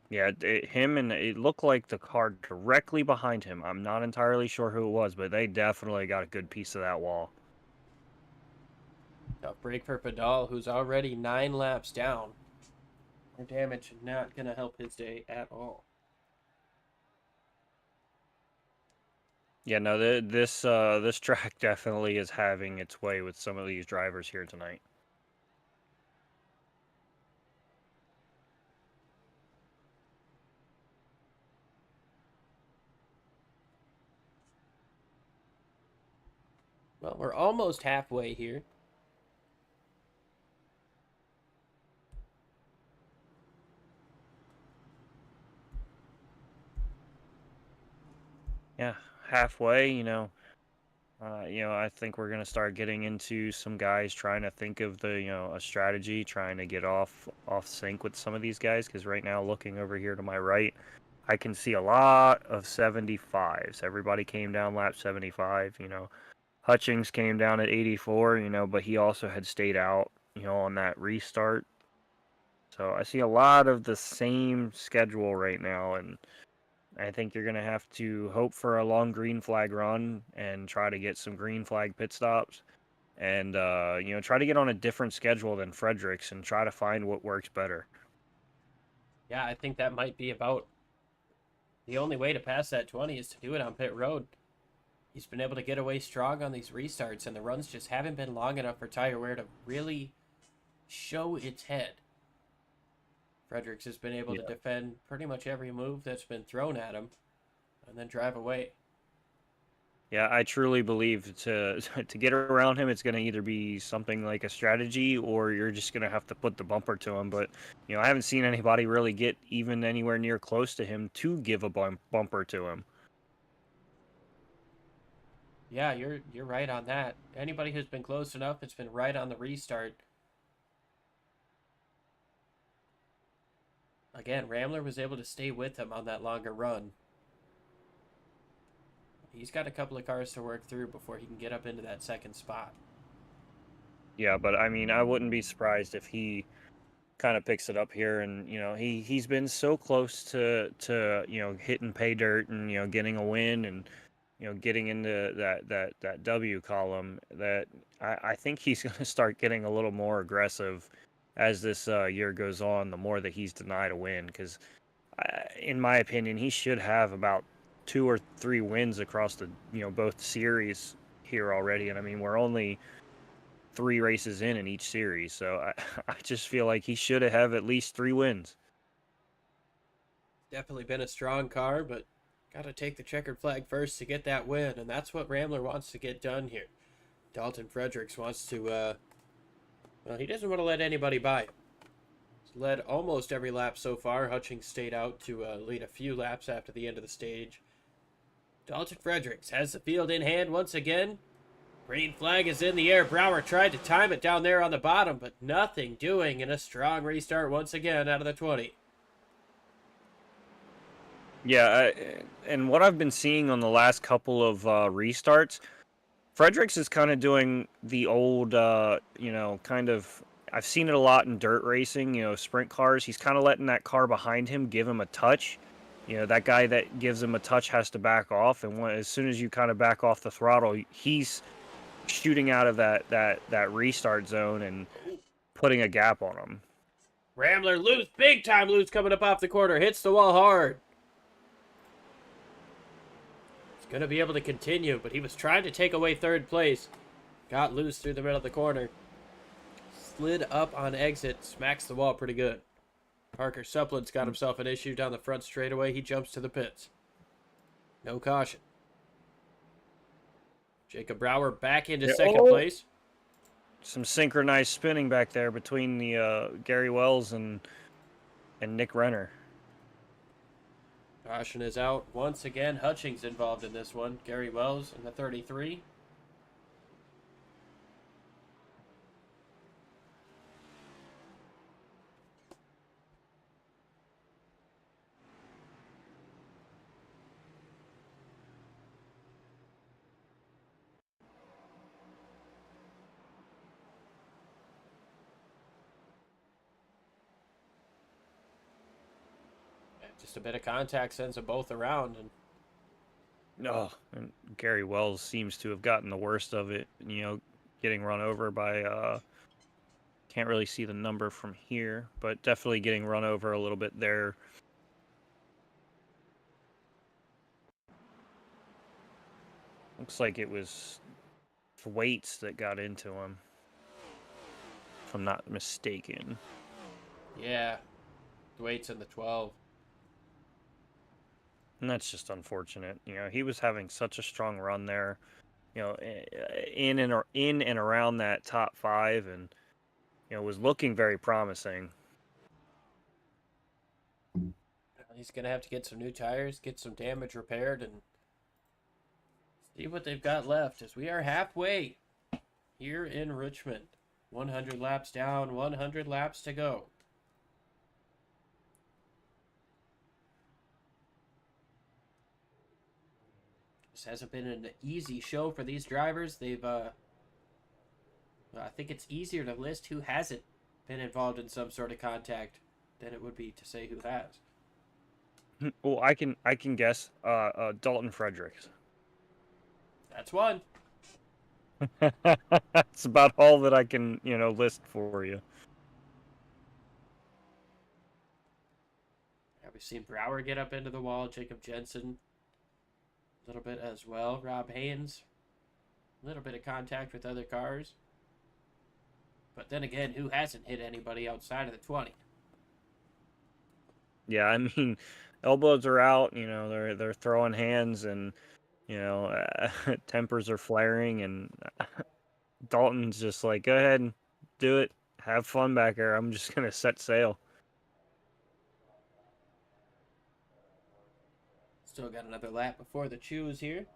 Yeah, him and it looked like the car directly behind him. I'm not entirely sure who it was, but they definitely got a good piece of that wall. Tough break for Vidal, who's already 9 laps down. More damage not going to help his day at all. Yeah, no, this track definitely is having its way with some of these drivers here tonight. Well, we're almost halfway here. Yeah, halfway, I think we're gonna start getting into some guys trying to think of a strategy, trying to get off sync with some of these guys. Because right now, looking over here to my right, I can see a lot of 75s. Everybody came down lap 75. Hutchings came down at 84, but he also had stayed out, on that restart. So I see a lot of the same schedule right now, and I think you're going to have to hope for a long green flag run and try to get some green flag pit stops and, try to get on a different schedule than Fredericks and try to find what works better. Yeah, I think that might be about the only way to pass that 20 is to do it on pit road. He's been able to get away strong on these restarts, and the runs just haven't been long enough for tire wear to really show its head. Fredericks has been able to defend pretty much every move that's been thrown at him and then drive away. Yeah, I truly believe to to get around him, it's going to either be something like a strategy or you're just going to have to put the bumper to him. But, I haven't seen anybody really get even anywhere near close to him to give a bumper to him. Yeah, you're right on that. Anybody who's been close enough, it's been right on the restart. Again, Ramler was able to stay with him on that longer run. He's got a couple of cars to work through before he can get up into that second spot. Yeah, but I mean, I wouldn't be surprised if he kind of picks it up here, and he's been so close to hitting pay dirt and getting a win and getting into that W column that I think he's going to start getting a little more aggressive as this year goes on. The more that he's denied a win, because in my opinion, he should have about 2 or 3 wins across the both series here already, and I mean we're only 3 races in each series, so I just feel like he should have at least 3 wins. Definitely been a strong car, but got to take the checkered flag first to get that win, and that's what Ramler wants to get done here. Dalton Fredericks wants to, well, he doesn't want to let anybody by him. He's led almost every lap so far. Hutchings stayed out to lead a few laps after the end of the stage. Dalton Fredericks has the field in hand once again. Green flag is in the air. Brower tried to time it down there on the bottom, but nothing doing, and a strong restart once again out of the 20. Yeah, and what I've been seeing on the last couple of restarts, Fredericks is kind of doing the old, kind of, I've seen it a lot in dirt racing, sprint cars. He's kind of letting that car behind him give him a touch. That guy that gives him a touch has to back off, and as soon as you kind of back off the throttle, he's shooting out of that restart zone and putting a gap on him. Ramler loose, big time loose coming up off the corner, hits the wall hard. He's going to be able to continue, but he was trying to take away third place. Got loose through the middle of the corner. Slid up on exit, smacks the wall pretty good. Parker Supplin's got himself an issue down the front straightaway. He jumps to the pits. No caution. Jacob Brower back into second place. Some synchronized spinning back there between the Gary Wells and Nick Renner. Caution is out. Once again, Hutchings involved in this one. Gary Wells in the 33. Just a bit of contact sends them both around. And Gary Wells seems to have gotten the worst of it, getting run over by, can't really see the number from here, but definitely getting run over a little bit there. Looks like it was weights that got into him, if I'm not mistaken. Yeah, Thwaites in the 12. And that's just unfortunate. He was having such a strong run there, in and around that top 5, and was looking very promising. He's gonna have to get some new tires, get some damage repaired, and see what they've got left. As we are halfway here in Richmond, 100 laps down, 100 laps to go. hasn't been an easy show for these drivers. They've, I think it's easier to list who hasn't been involved in some sort of contact than it would be to say who has. Well, I can guess. Dalton Fredericks. That's one. That's about all that I can, list for you. Yeah, we've seen Brower get up into the wall. Jacob Jensen, a little bit as well. Rob Haynes, a little bit of contact with other cars. But then again, who hasn't hit anybody outside of the 20? Yeah, I mean, elbows are out. They're throwing hands, and tempers are flaring, and Dalton's just like, go ahead and do it. Have fun back there. I'm just gonna set sail. Still got another lap before the choose here.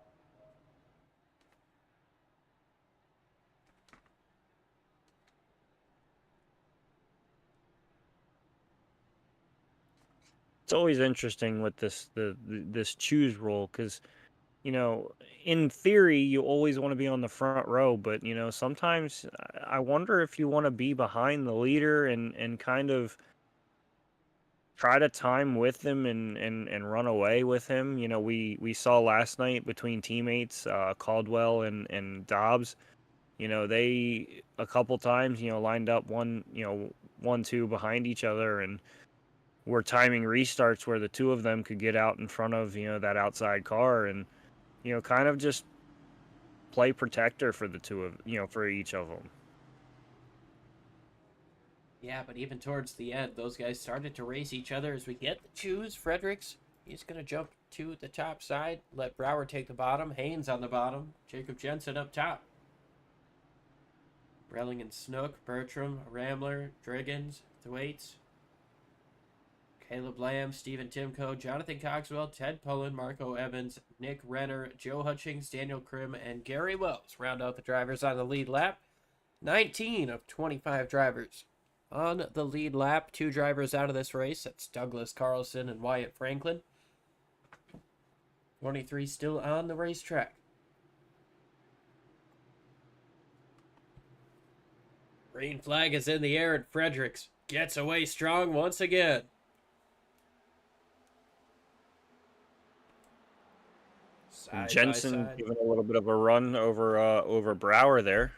It's always interesting with this choose rule, because in theory you always want to be on the front row, but sometimes I wonder if you want to be behind the leader and kind of try to time with him and run away with him. We saw last night between teammates, Caldwell and Dobbs. They a couple times lined up 1-2 behind each other, and were timing restarts where the two of them could get out in front of that outside car, and kind of just play protector for the two of for each of them. Yeah, but even towards the end, those guys started to race each other. As we get the choose, Fredericks, he's going to jump to the top side, let Brower take the bottom, Haynes on the bottom, Jacob Jensen up top. Relling and Snook, Bertram, Ramler, Driggins, Thwaites, Caleb Lamb, Stephen Timko, Jonathan Cogswell, Ted Pullen, Marco Evans, Nick Renner, Joe Hutchings, Daniel Krim, and Gary Wells round out the drivers on the lead lap. 19 of 25 drivers on the lead lap. 2 drivers out of this race. That's Douglas Carlson and Wyatt Franklin. 23 still on the racetrack. Green flag is in the air, and Fredericks gets away strong once again. Jensen giving a little bit of a run over Brower there.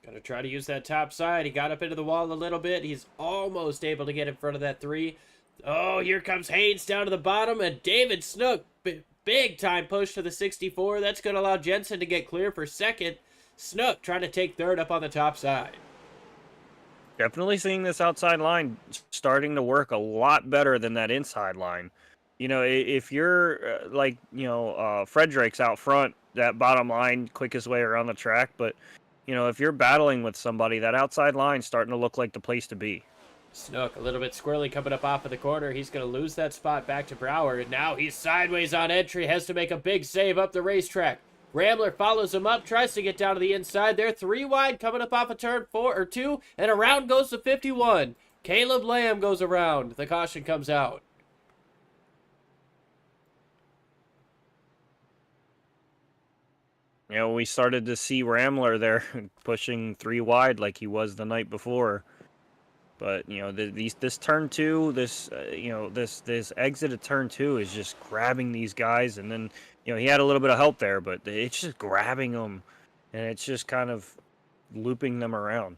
Gonna try to use that top side. He got up into the wall a little bit. He's almost able to get in front of that 3. Oh, here comes Haynes down to the bottom, and David Snook, big time push to the 64. That's going to allow Jensen to get clear for second. Snook trying to take third up on the top side. Definitely seeing this outside line starting to work a lot better than that inside line. If you're Fredericks out front, that bottom line, quickest way around the track. But, if you're battling with somebody, that outside line's starting to look like the place to be. Snook, a little bit squirrely coming up off of the corner. He's going to lose that spot back to Brower. And now he's sideways on entry, has to make a big save up the racetrack. Rambler follows him up, tries to get down to the inside. They're 3 wide coming up off of turn 2, and around goes the 51. Caleb Lamb goes around. The caution comes out. We started to see Rambler there pushing 3 wide like he was the night before. But, this turn 2, this exit at turn 2 is just grabbing these guys. And then, he had a little bit of help there, but it's just grabbing them. And it's just kind of looping them around.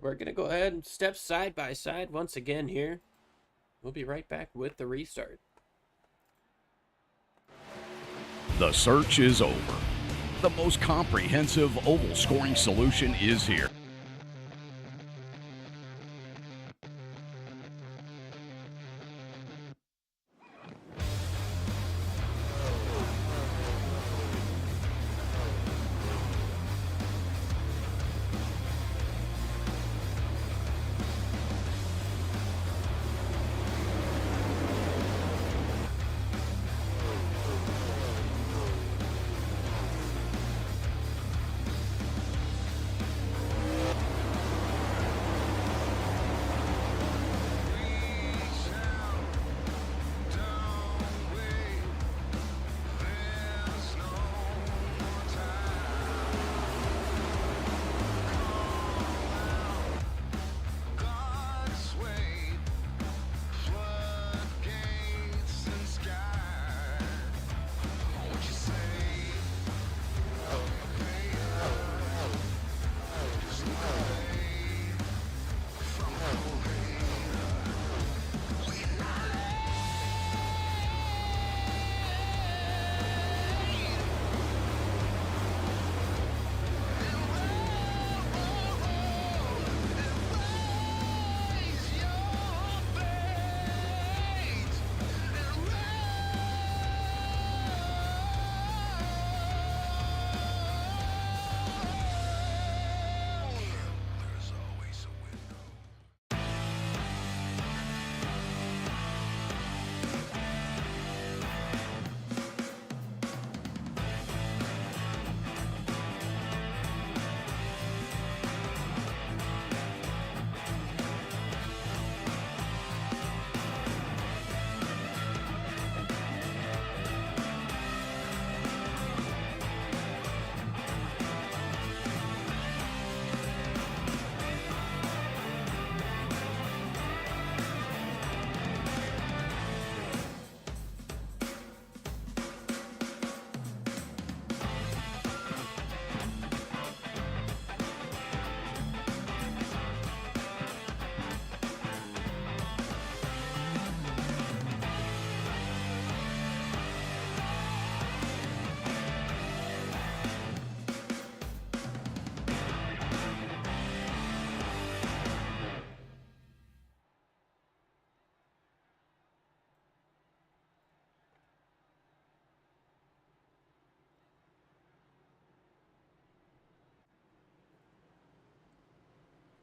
We're going to go ahead and step side by side once again here. We'll be right back with the restart. The search is over. The most comprehensive oval scoring solution is here.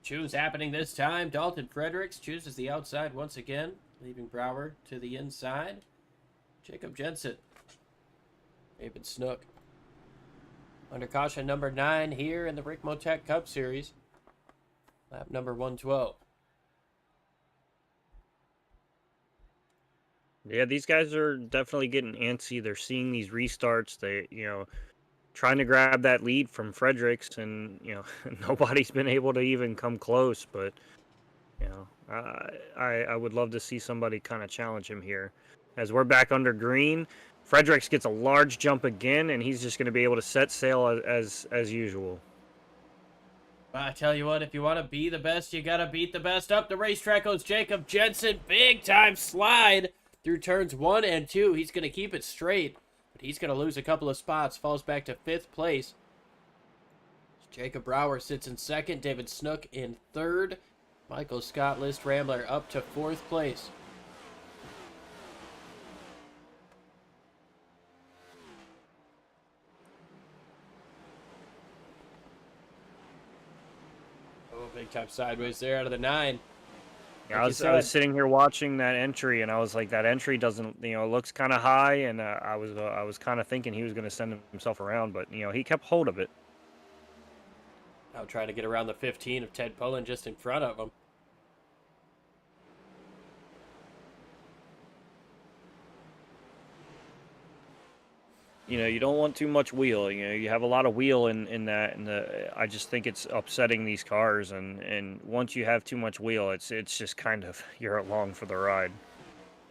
Choose happening this time. Dalton Fredericks chooses the outside once again, leaving Brower to the inside. Jacob Jensen. David Snook. Under caution number 9 here in the Ricmotech Cup Series. Lap number 112. Yeah, these guys are definitely getting antsy. They're seeing these restarts. They, trying to grab that lead from Fredericks, and nobody's been able to even come close. But I would love to see somebody kind of challenge him here. As we're back under green, Fredericks gets a large jump again, and he's just going to be able to set sail as usual. I tell you what, if you want to be the best, you got to beat the best. Up the racetrack goes Jacob Jensen. Big time slide through turns 1 and 2. He's going to keep it straight, but he's going to lose a couple of spots. Falls back to 5th place. Jacob Brower sits in 2nd. David Snook in 3rd. Michael Scott List Rambler up to 4th place. Oh, big time sideways there out of the 9. Yeah, I was sitting here watching that entry, and I was like, that entry doesn't, looks kind of high, and I was kind of thinking he was going to send himself around, but he kept hold of it. Now trying to get around the 15 of Ted Pullen just in front of him. You don't want too much wheel. You have a lot of wheel in that, and I just think it's upsetting these cars. And once you have too much wheel, it's just kind of, you're along for the ride.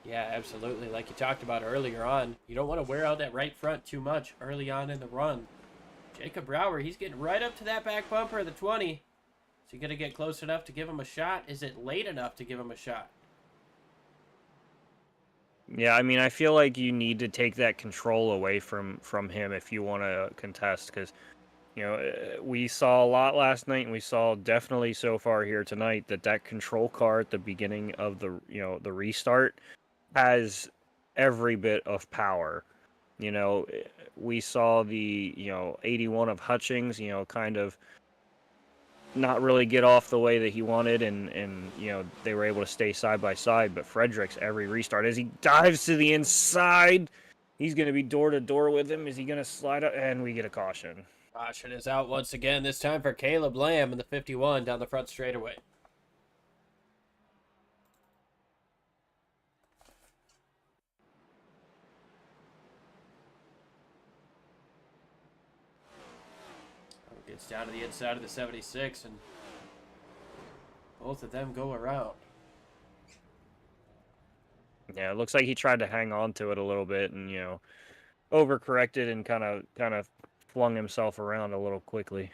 Yeah, absolutely. Like you talked about earlier on, you don't want to wear out that right front too much early on in the run. Jacob Brower, he's getting right up to that back bumper of the 20. Is he going to get close enough to give him a shot? Is it late enough to give him a shot? Yeah, I mean, I feel like you need to take that control away from him if you want to contest, because, we saw a lot last night, and we saw definitely so far here tonight that control car at the beginning of the, the restart has every bit of power. We saw the, 81 of Hutchings, kind of not really get off the way that he wanted, and they were able to stay side by side. But Fredericks, every restart, as he dives to the inside, he's going to be door to door with him. Is he going to slide up? And we get a caution. Caution is out once again, this time for Caleb Lamb in the 51 down the front straightaway. Gets down to the inside of the 76, and both of them go around. Yeah, it looks like he tried to hang on to it a little bit, and overcorrected and kind of flung himself around a little quickly.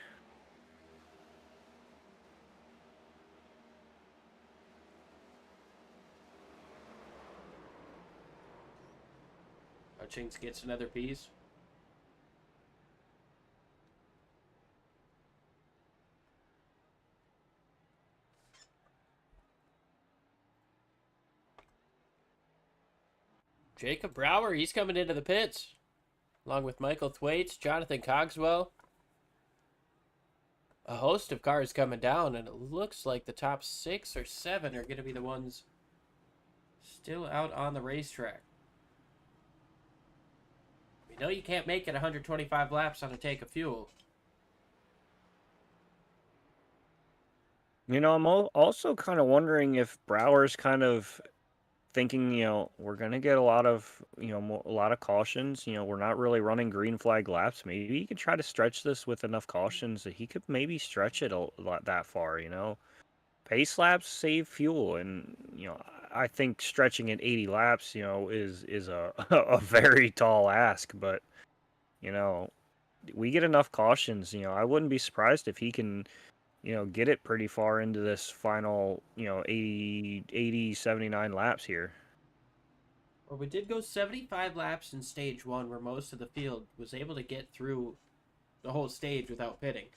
Hutchings gets another piece. Jacob Brower, he's coming into the pits, along with Michael Thwaites, Jonathan Cogswell. A host of cars coming down, and it looks like the top 6 or 7 are going to be the ones still out on the racetrack. We know you can't make it 125 laps on a tank of fuel. I'm also kind of wondering if Brower's kind of thinking, we're going to get a lot of, a lot of cautions. We're not really running green flag laps. Maybe he could try to stretch this with enough cautions that he could maybe stretch it a lot that far, Pace laps save fuel, and, I think stretching it 80 laps, is a, a very tall ask, but, we get enough cautions. I wouldn't be surprised if he can, get it pretty far into this final, 80, 79 laps here. Well, we did go 75 laps in stage 1, where most of the field was able to get through the whole stage without pitting.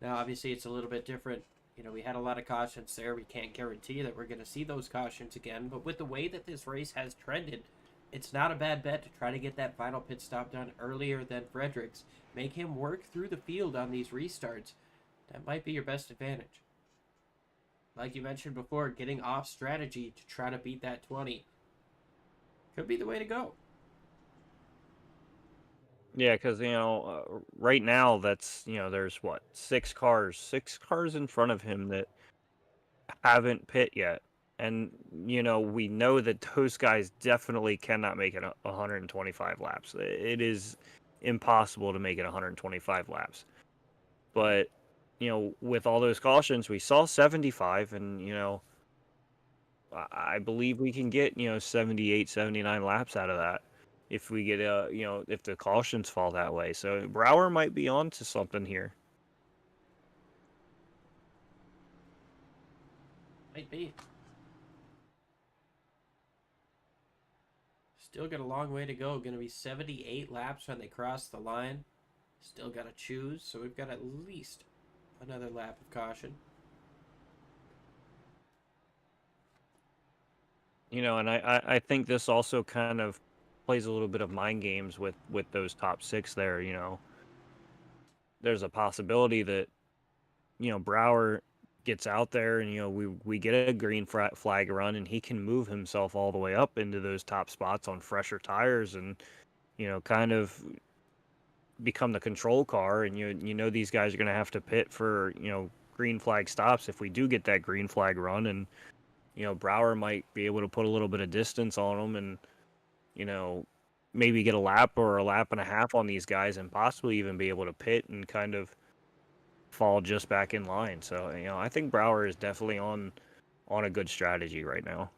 Now, obviously, it's a little bit different. We had a lot of cautions there. We can't guarantee that we're going to see those cautions again, but with the way that this race has trended, it's not a bad bet to try to get that final pit stop done earlier than Fredericks. Make him work through the field on these restarts. That might be your best advantage. like you mentioned before, getting off strategy to try to beat that 20 could be the way to go. Yeah, because right now that's there's what six cars in front of him that haven't pit yet, and we know that those guys definitely cannot make it 125 laps. It is impossible to make it 125 laps. But with all those cautions, we saw 75, and I believe we can get 78, 79 laps out of that if we get if the cautions fall that way. So Brower might be on to something here. Might be. Still got a long way to go. Going to be 78 laps when they cross the line. Still got to choose, so we've got at least another lap of caution. And I think this also kind of plays a little bit of mind games with those top six there. There's a possibility that Brower gets out there and we get a green flag run and he can move himself all the way up into those top spots on fresher tires and kind of become the control car, and these guys are going to have to pit for green flag stops if we do get that green flag run, and Brower might be able to put a little bit of distance on them and maybe get a lap or a lap and a half on these guys and possibly even be able to pit and kind of fall just back in line. So I think Brower is definitely on a good strategy right now.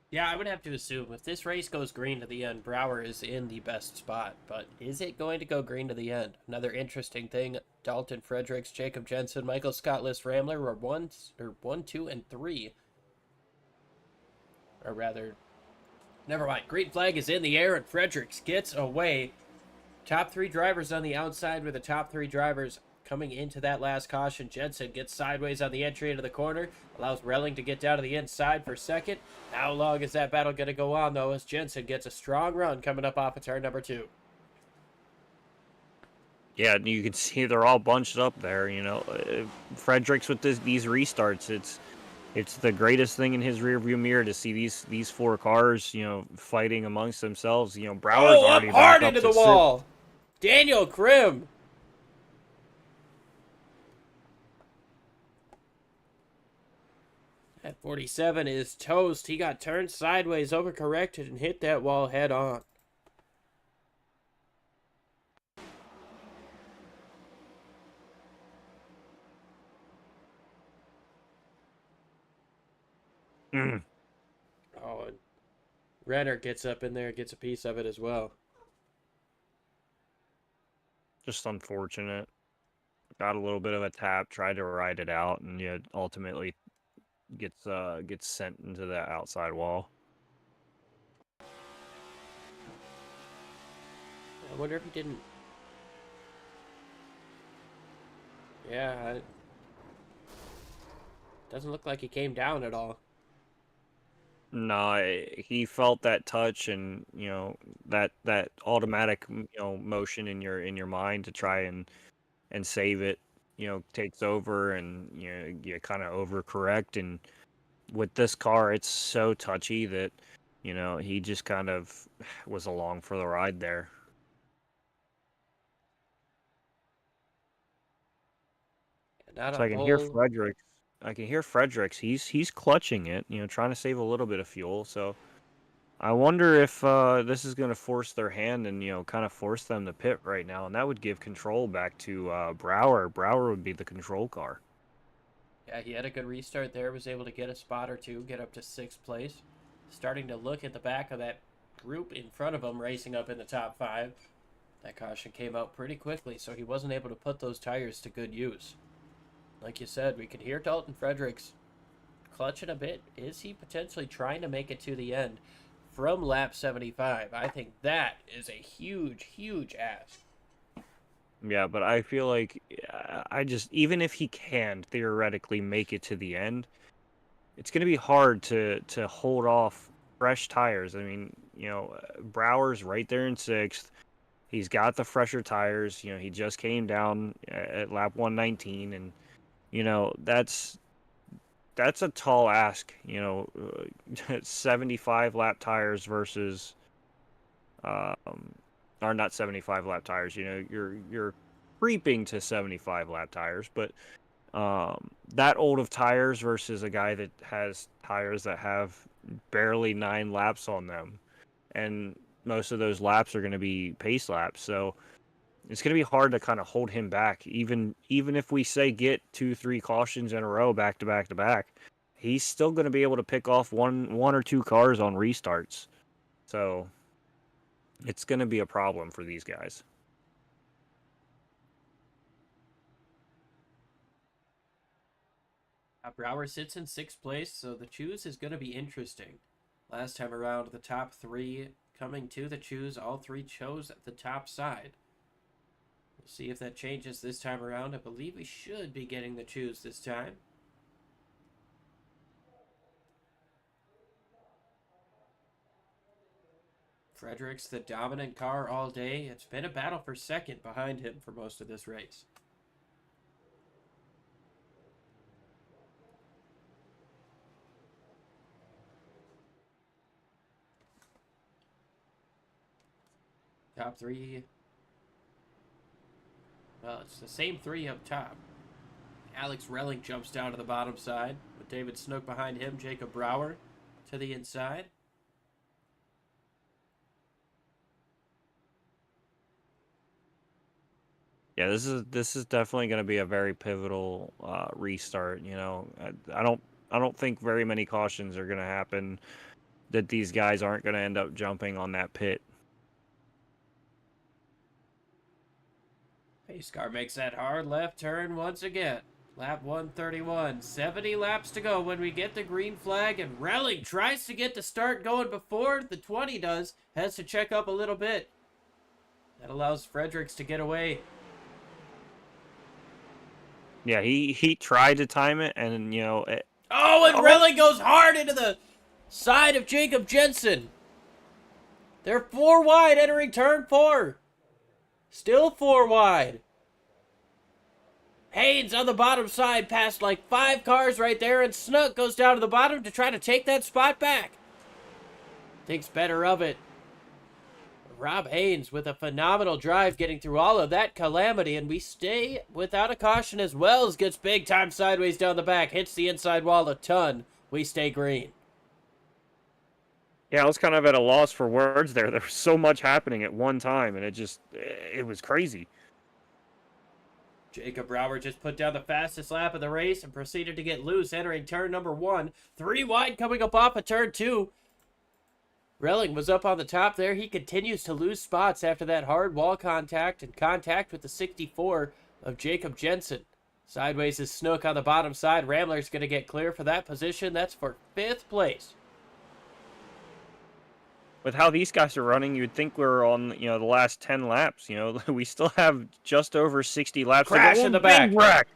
Yeah, I would have to assume if this race goes green to the end, Brower is in the best spot. But is it going to go green to the end? Another interesting thing: Dalton Fredericks, Jacob Jensen, Michael Scott, Liz Ramler were 1, 2, and 3. Or rather, never mind. Green flag is in the air, and Fredericks gets away. Top 3 drivers on the outside were the top 3 drivers coming into that last caution. Jensen gets sideways on the entry into the corner, allows Relling to get down to the inside for second. How long is that battle going to go on, though, as Jensen gets a strong run coming up off of turn number 2? Yeah, you can see they're all bunched up there. Fredericks with these restarts, it's the greatest thing in his rearview mirror to see these 4 cars, fighting amongst themselves. Brower's already hard back into up the to wall. Daniel Krim. At 47 is toast. He got turned sideways, overcorrected, and hit that wall head on. Mm. Oh, and Renner gets up in there, gets a piece of it as well. Just unfortunate. Got a little bit of a tap, tried to ride it out, and ultimately gets sent into the outside wall. I wonder if he didn't. Yeah, it doesn't look like he came down at all. No, he felt that touch, and that automatic motion in your mind to try and save it, takes over, and you kind of overcorrect. And with this car, it's so touchy that he just kind of was along for the ride there. Not So a I can hear whole. Fredericks. He's clutching it, trying to save a little bit of fuel. So I wonder if this is going to force their hand and kind of force them to pit right now, and that would give control back to Brower. Brower would be the control car. Yeah, he had a good restart there. Was able to get a spot or two, get up to 6th place. Starting to look at the back of that group in front of him, racing up in the top 5. That caution came out pretty quickly, so he wasn't able to put those tires to good use. Like you said, we could hear Dalton Fredericks clutching a bit. Is he potentially trying to make it to the end from lap 75? I think that is a huge, huge ask. Yeah, but I feel like even if he can theoretically make it to the end, it's going to be hard to hold off fresh tires. I mean, Brower's right there in 6th. He's got the fresher tires. He just came down at lap 119, and that's that's a tall ask, 75 lap tires versus, or not 75 lap tires. You're creeping to 75 lap tires, but that old of tires versus a guy that has tires that have barely 9 laps on them, and most of those laps are going to be pace laps. So it's going to be hard to kind of hold him back, even if we say get 2-3 cautions in a row back to back to back. He's still going to be able to pick off one or two cars on restarts. So it's going to be a problem for these guys. Brower sits in 6th place, so the choose is going to be interesting. Last time around, the top 3 coming to the choose, all 3 chose the top side. We'll see if that changes this time around. I believe we should be getting the choose this time. Fredericks, the dominant car all day. It's been a battle for second behind him for most of this race. Top 3. Well, it's the same 3 up top. Alex Relling jumps down to the bottom side, with David Snook behind him, Jacob Brower to the inside. Yeah, this is definitely going to be a very pivotal restart. I don't think very many cautions are going to happen that these guys aren't going to end up jumping on that pit. Pace car makes that hard left turn once again. Lap 131. 70 laps to go when we get the green flag, and Relling tries to get the start going before the 20 does. Has to check up a little bit. That allows Fredericks to get away. Yeah, he tried to time it, and Relling goes hard into the side of Jacob Jensen. They're 4 wide entering turn 4. Still 4 wide. Haynes on the bottom side passed like 5 cars right there, and Snook goes down to the bottom to try to take that spot back. Thinks better of it. Rob Haynes with a phenomenal drive getting through all of that calamity, and we stay without a caution as Wells gets big time sideways down the back, hits the inside wall a ton. We stay green. Yeah, I was kind of at a loss for words there. There was so much happening at one time, and it was crazy. Jacob Brower just put down the fastest lap of the race and proceeded to get loose entering turn number 1. 3 wide coming up off of turn 2. Relling was up on the top there. He continues to lose spots after that hard wall contact and contact with the 64 of Jacob Jensen. Sideways is Snook on the bottom side. Ramler's going to get clear for that position. That's for 5th place. With how these guys are running, you'd think we're on, the last 10 laps. We still have just over 60 laps. Crash in the back. Wreck.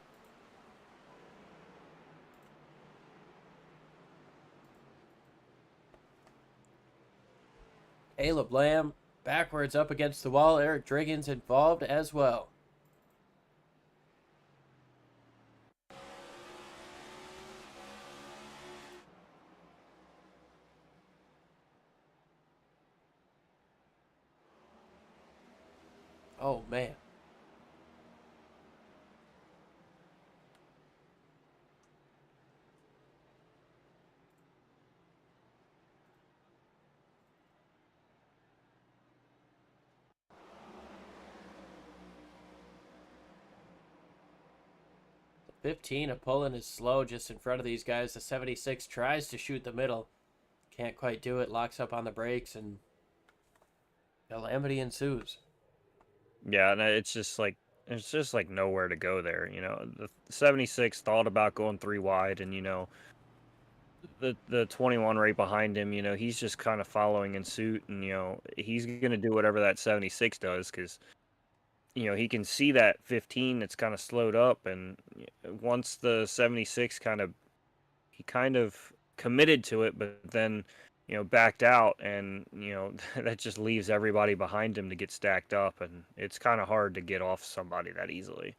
Caleb Lamb backwards up against the wall. Eric Driggins involved as well. Oh, man. The 15 of pulling is slow just in front of these guys. The 76 tries to shoot the middle. Can't quite do it. Locks up on the brakes, and calamity ensues. Yeah, and it's just like nowhere to go there. The 76 thought about going 3 wide, and the 21 right behind him. He's just kind of following in suit, and he's gonna do whatever that 76 does, because he can see that 15 that's kind of slowed up, and once the 76 kind of committed to it, but then backed out, and that just leaves everybody behind him to get stacked up, and it's kind of hard to get off somebody that easily.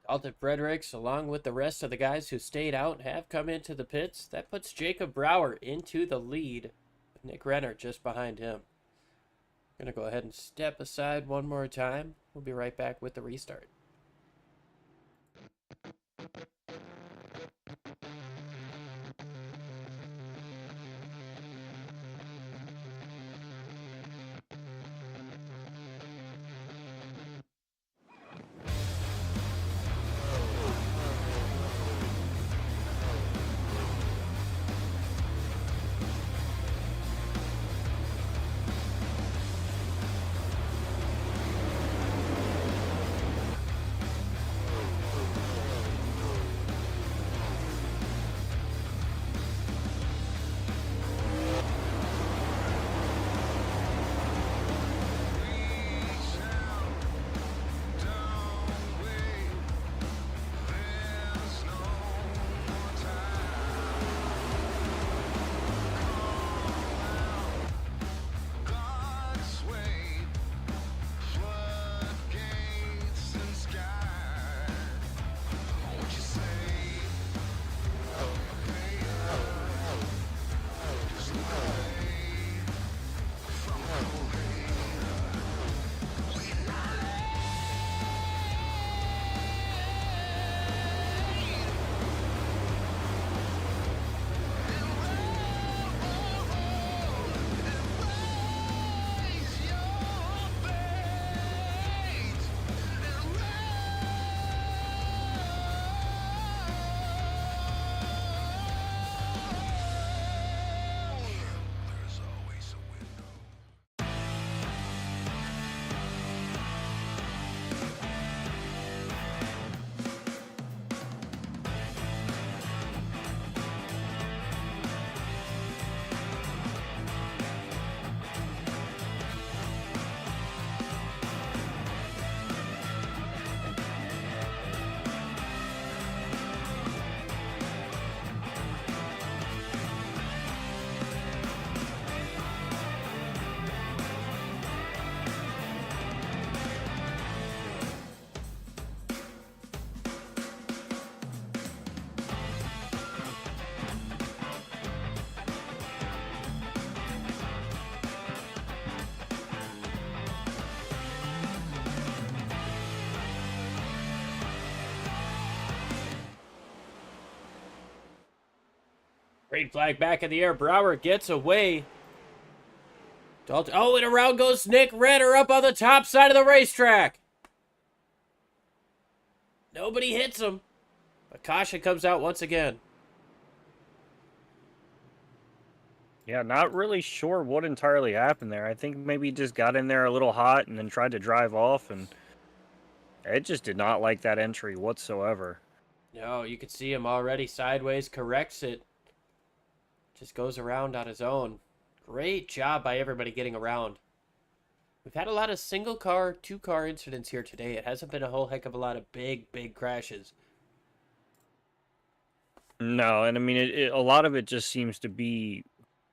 Dalton Fredericks, along with the rest of the guys who stayed out, have come into the pits. That puts Jacob Brower into the lead, with Nick Renner just behind him. Gonna go ahead and step aside one more time. We'll be right back with the restart. Green flag back in the air. Brower gets away. Dalton. Oh, and around goes Nick Renner up on the top side of the racetrack. Nobody hits him. But caution comes out once again. Yeah, not really sure what entirely happened there. I think maybe he just got in there a little hot and then tried to drive off, and it just did not like that entry whatsoever. No, you can see him already sideways, corrects it. Just goes around on his own. Great job by everybody getting around. We've had a lot of single car, two car incidents here today. It hasn't been a whole heck of a lot of big crashes. No, and I mean, a lot of it just seems to be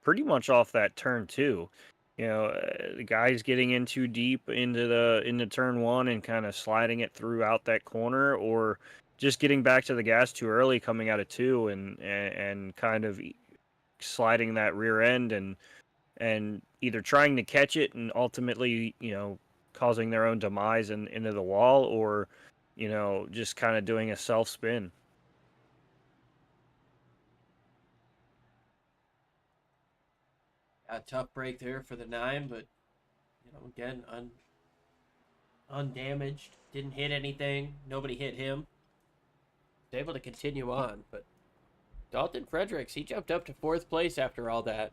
pretty much off that turn too. You know, the guy's getting in too deep into turn one and kind of sliding it throughout that corner, or just getting back to the gas too early coming out of two and kind of sliding that rear end and either trying to catch it and ultimately, you know, causing their own demise into the wall, or, you know, just kind of doing a self spin. A tough break there for the 9, but, you know, again, undamaged. Didn't hit anything. Nobody hit him. Was able to continue on, but Dalton Fredericks, he jumped up to 4th place after all that.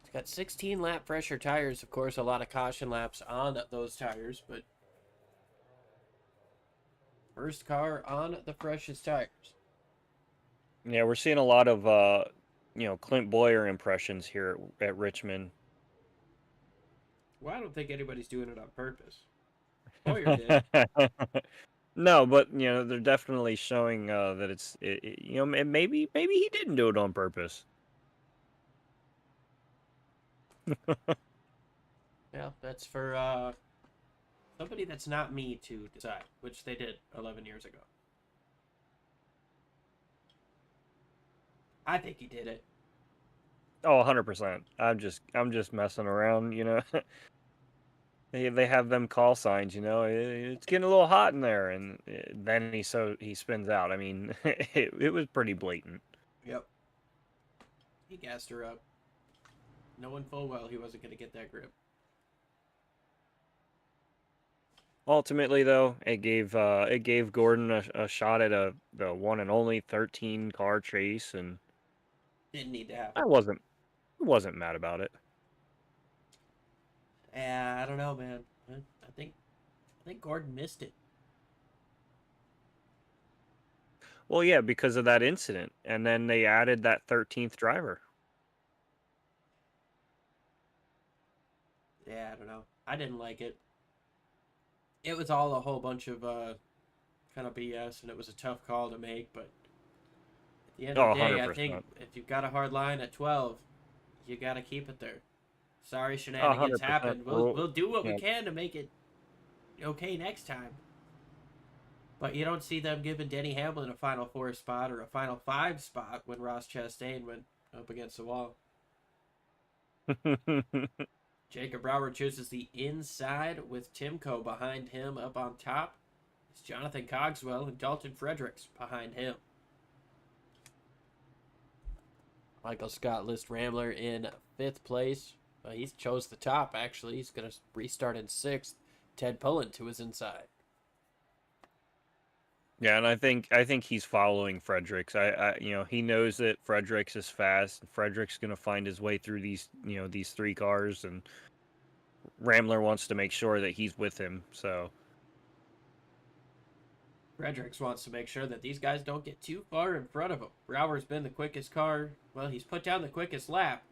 He's got 16 lap pressure tires. Of course, a lot of caution laps on those tires, but first car on the freshest tires. Yeah, we're seeing a lot of, you know, Clint Boyer impressions here at Richmond. Well, I don't think anybody's doing it on purpose. Boyer did. No, but you know they're definitely showing that you know, maybe he didn't do it on purpose. Yeah, that's for Somebody that's not me to decide, which they did 11 years ago. I think he did it. Oh, 100%. I'm just messing around, you know. They have them call signs, you know. It's getting a little hot in there, and then he spins out. I mean, it was pretty blatant. Yep. He gassed her up, knowing full well he wasn't going to get that grip. Ultimately, though, it gave Gordon a shot at the one and only 13 car chase, and Didn't need to I happen. wasn't mad about it. Yeah, I don't know, man. I think Gordon missed it. Well, yeah, because of that incident, and then they added that 13th driver. Yeah, I don't know. I didn't like it. It was all a whole bunch of kind of BS, and it was a tough call to make. But at the end of Oh, the day, I think 100%. if you've got a hard line at 12, you got to keep it there. Sorry, Oh, shenanigans 100%. happened. We'll do what we can to make it okay next time. But you don't see them giving Denny Hamlin a Final 4 spot or a Final 5 spot when Ross Chastain went up against the wall. Jacob Brower chooses the inside with Timko behind him up on top. It's Jonathan Cogswell and Dalton Fredericks behind him. Michael Scott lists Rambler in 5th place. He chose the top, actually. He's going to restart in 6th. Ted Pullen to his inside. Yeah, and I think he's following Fredericks. You know, he knows that Fredericks is fast. Fredericks gonna find his way through these 3 cars, and Rambler wants to make sure that he's with him. So Fredericks wants to make sure that these guys don't get too far in front of him. Brower's been the quickest car. Well, he's put down the quickest lap.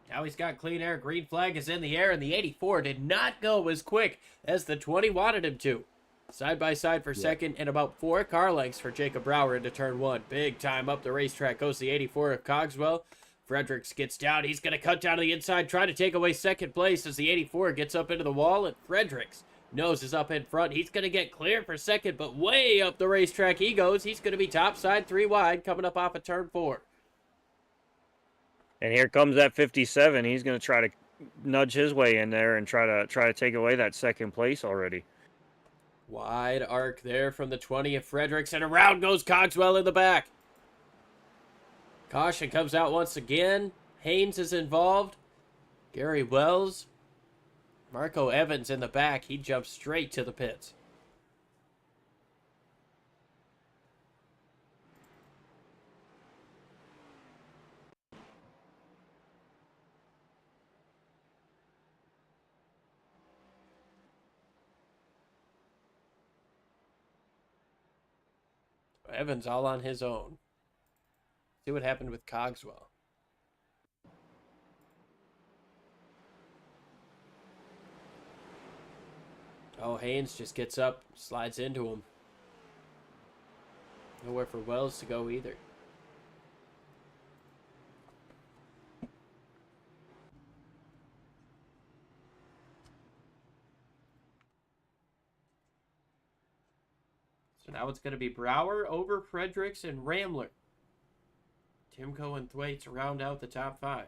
Now he's got clean air. Green flag is in the air, and the 84 did not go as quick as the 20 wanted him to. Side by side for second, and about 4 car lengths for Jacob Brower into turn 1. Big time up the racetrack goes the 84 of Cogswell. Fredericks gets down. He's going to cut down to the inside, try to take away second place as the 84 gets up into the wall, and Fredericks nose is up in front. He's going to get clear for second, but way up the racetrack he goes. He's going to be top side 3 wide coming up off of turn 4. and here comes that 57. He's gonna try to nudge his way in there and try to take away that second place already. Wide arc there from the 20 of Fredericks, and around goes Cogswell in the back. Caution comes out once again. Haynes is involved. Gary Wells. Marco Evans in the back. He jumps straight to the pits. Evans all on his own. See what happened with Cogswell. Oh, Haynes just gets up, slides into him. Nowhere for Wells to go either. So now it's going to be Brower over Fredericks and Rambler. Timko and Thwaite to round out the top 5.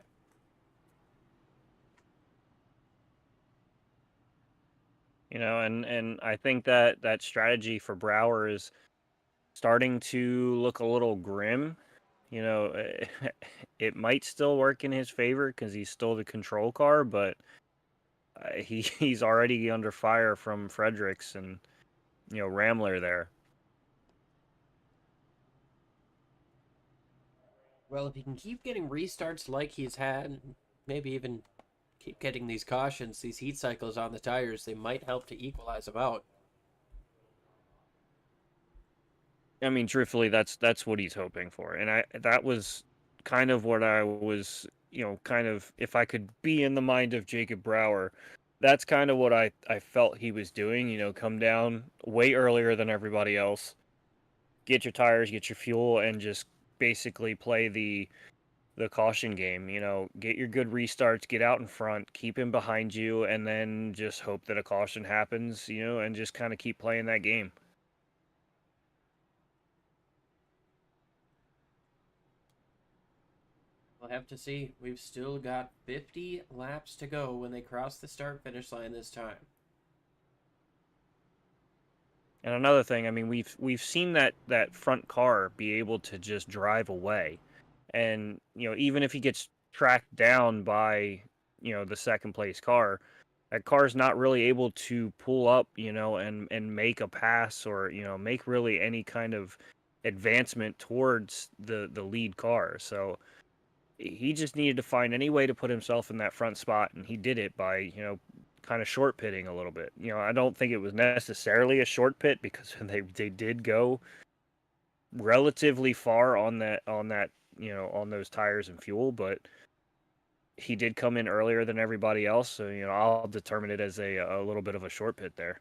You know, and I think that strategy for Brower is starting to look a little grim. You know, it might still work in his favor because he's still the control car, but he's already under fire from Fredericks and Rambler there. Well, if he can keep getting restarts like he's had, maybe even keep getting these cautions, these heat cycles on the tires, they might help to equalize them out. I mean, truthfully, that's what he's hoping for, and that was kind of what I was, kind of, if I could be in the mind of Jacob Brower, that's kind of what I felt he was doing. Come down way earlier than everybody else, get your tires, get your fuel, and just basically play the the caution game. You know, get your good restarts, get out in front, keep him behind you, and then just hope that a caution happens, you know, and just kind of keep playing that game. We'll have to see. We've still got 50 laps to go when they cross the start-finish line this time. And another thing, I mean, we've seen that front car be able to just drive away. And, you know, even if he gets tracked down by, you know, the second place car, that car's not really able to pull up, you know, and make a pass or, you know, make really any kind of advancement towards the lead car. So he just needed to find any way to put himself in that front spot, and he did it by, you know, kind of short pitting a little bit. You know, I don't think it was necessarily a short pit because they did go relatively far on that, you know, on those tires and fuel, but he did come in earlier than everybody else, so, you know, I'll determine it as a little bit of a short pit there.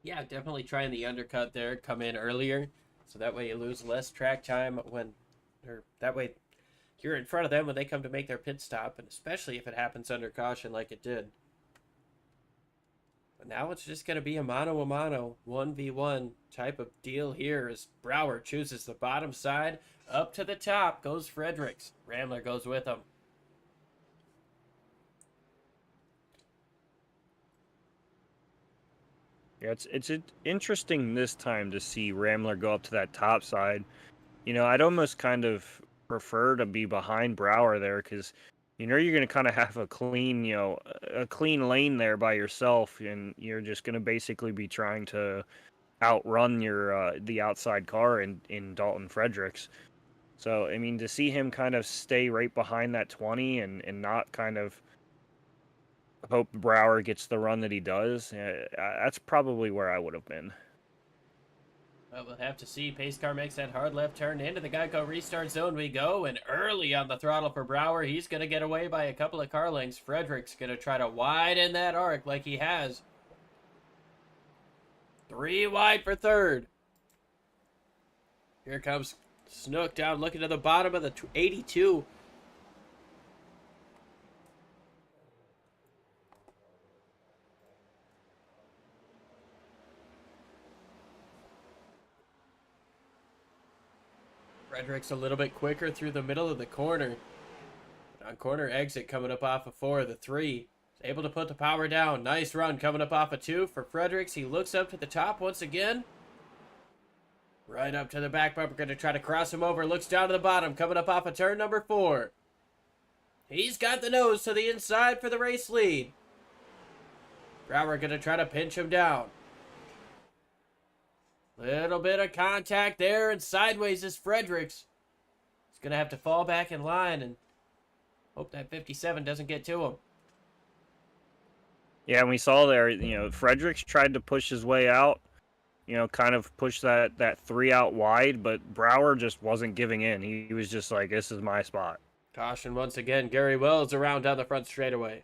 Yeah, definitely trying the undercut there, come in earlier, so that way you lose less track time or that way you're in front of them when they come to make their pit stop, and especially if it happens under caution like it did. But now it's just going to be a mano, 1v1 type of deal here as Brower chooses the bottom side. Up to the top goes Fredericks. Ramler goes with him. Yeah, it's interesting this time to see Ramler go up to that top side. You know, I'd almost kind of prefer to be behind Brower there because, you know, you're going to kind of have a clean, you know, a clean lane there by yourself, and you're just going to basically be trying to outrun your the outside car in Dalton Fredericks. So, I mean, to see him kind of stay right behind that 20 and not kind of hope Brower gets the run that he does, that's probably where I would have been. Well, we'll have to see. Pace car makes that hard left turn into the Geico restart zone we go, and early on the throttle for Brower. He's going to get away by a couple of car lengths. Fredericks going to try to widen that arc like he has. 3 wide for third. Here comes Snook down looking to the bottom of the 82. Fredericks a little bit quicker through the middle of the corner. On corner exit coming up off of 4, the 3. Able to put the power down. Nice run coming up off of 2 for Fredericks. He looks up to the top once again. Right up to the back bumper. Going to try to cross him over. Looks down to the bottom. Coming up off of turn number 4. He's got the nose to the inside for the race lead. Brower going to try to pinch him down. Little bit of contact there, and sideways is Fredericks. He's going to have to fall back in line and hope that 57 doesn't get to him. Yeah, and we saw there, you know, Fredericks tried to push his way out, you know, kind of push that 3 out wide, but Brower just wasn't giving in. He was just like, this is my spot. Caution once again. Gary Wells around down the front straightaway.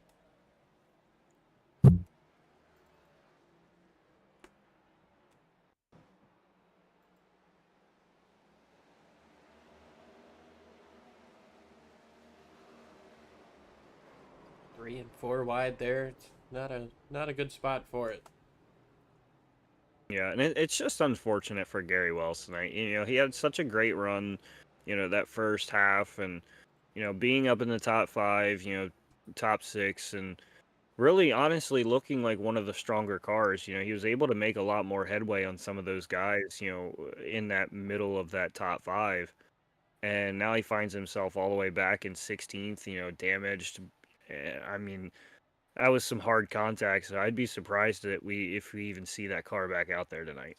Three and 4 wide there. It's not a good spot for it. Yeah, and it's just unfortunate for Gary Wells tonight. You know, he had such a great run, you know, that first half, and, you know, being up in the top 5, you know, top 6, and really honestly looking like one of the stronger cars. You know, he was able to make a lot more headway on some of those guys, you know, in that middle of that top 5. And now he finds himself all the way back in 16th, you know, damaged. I mean, that was some hard contact, so I'd be surprised that if we even see that car back out there tonight.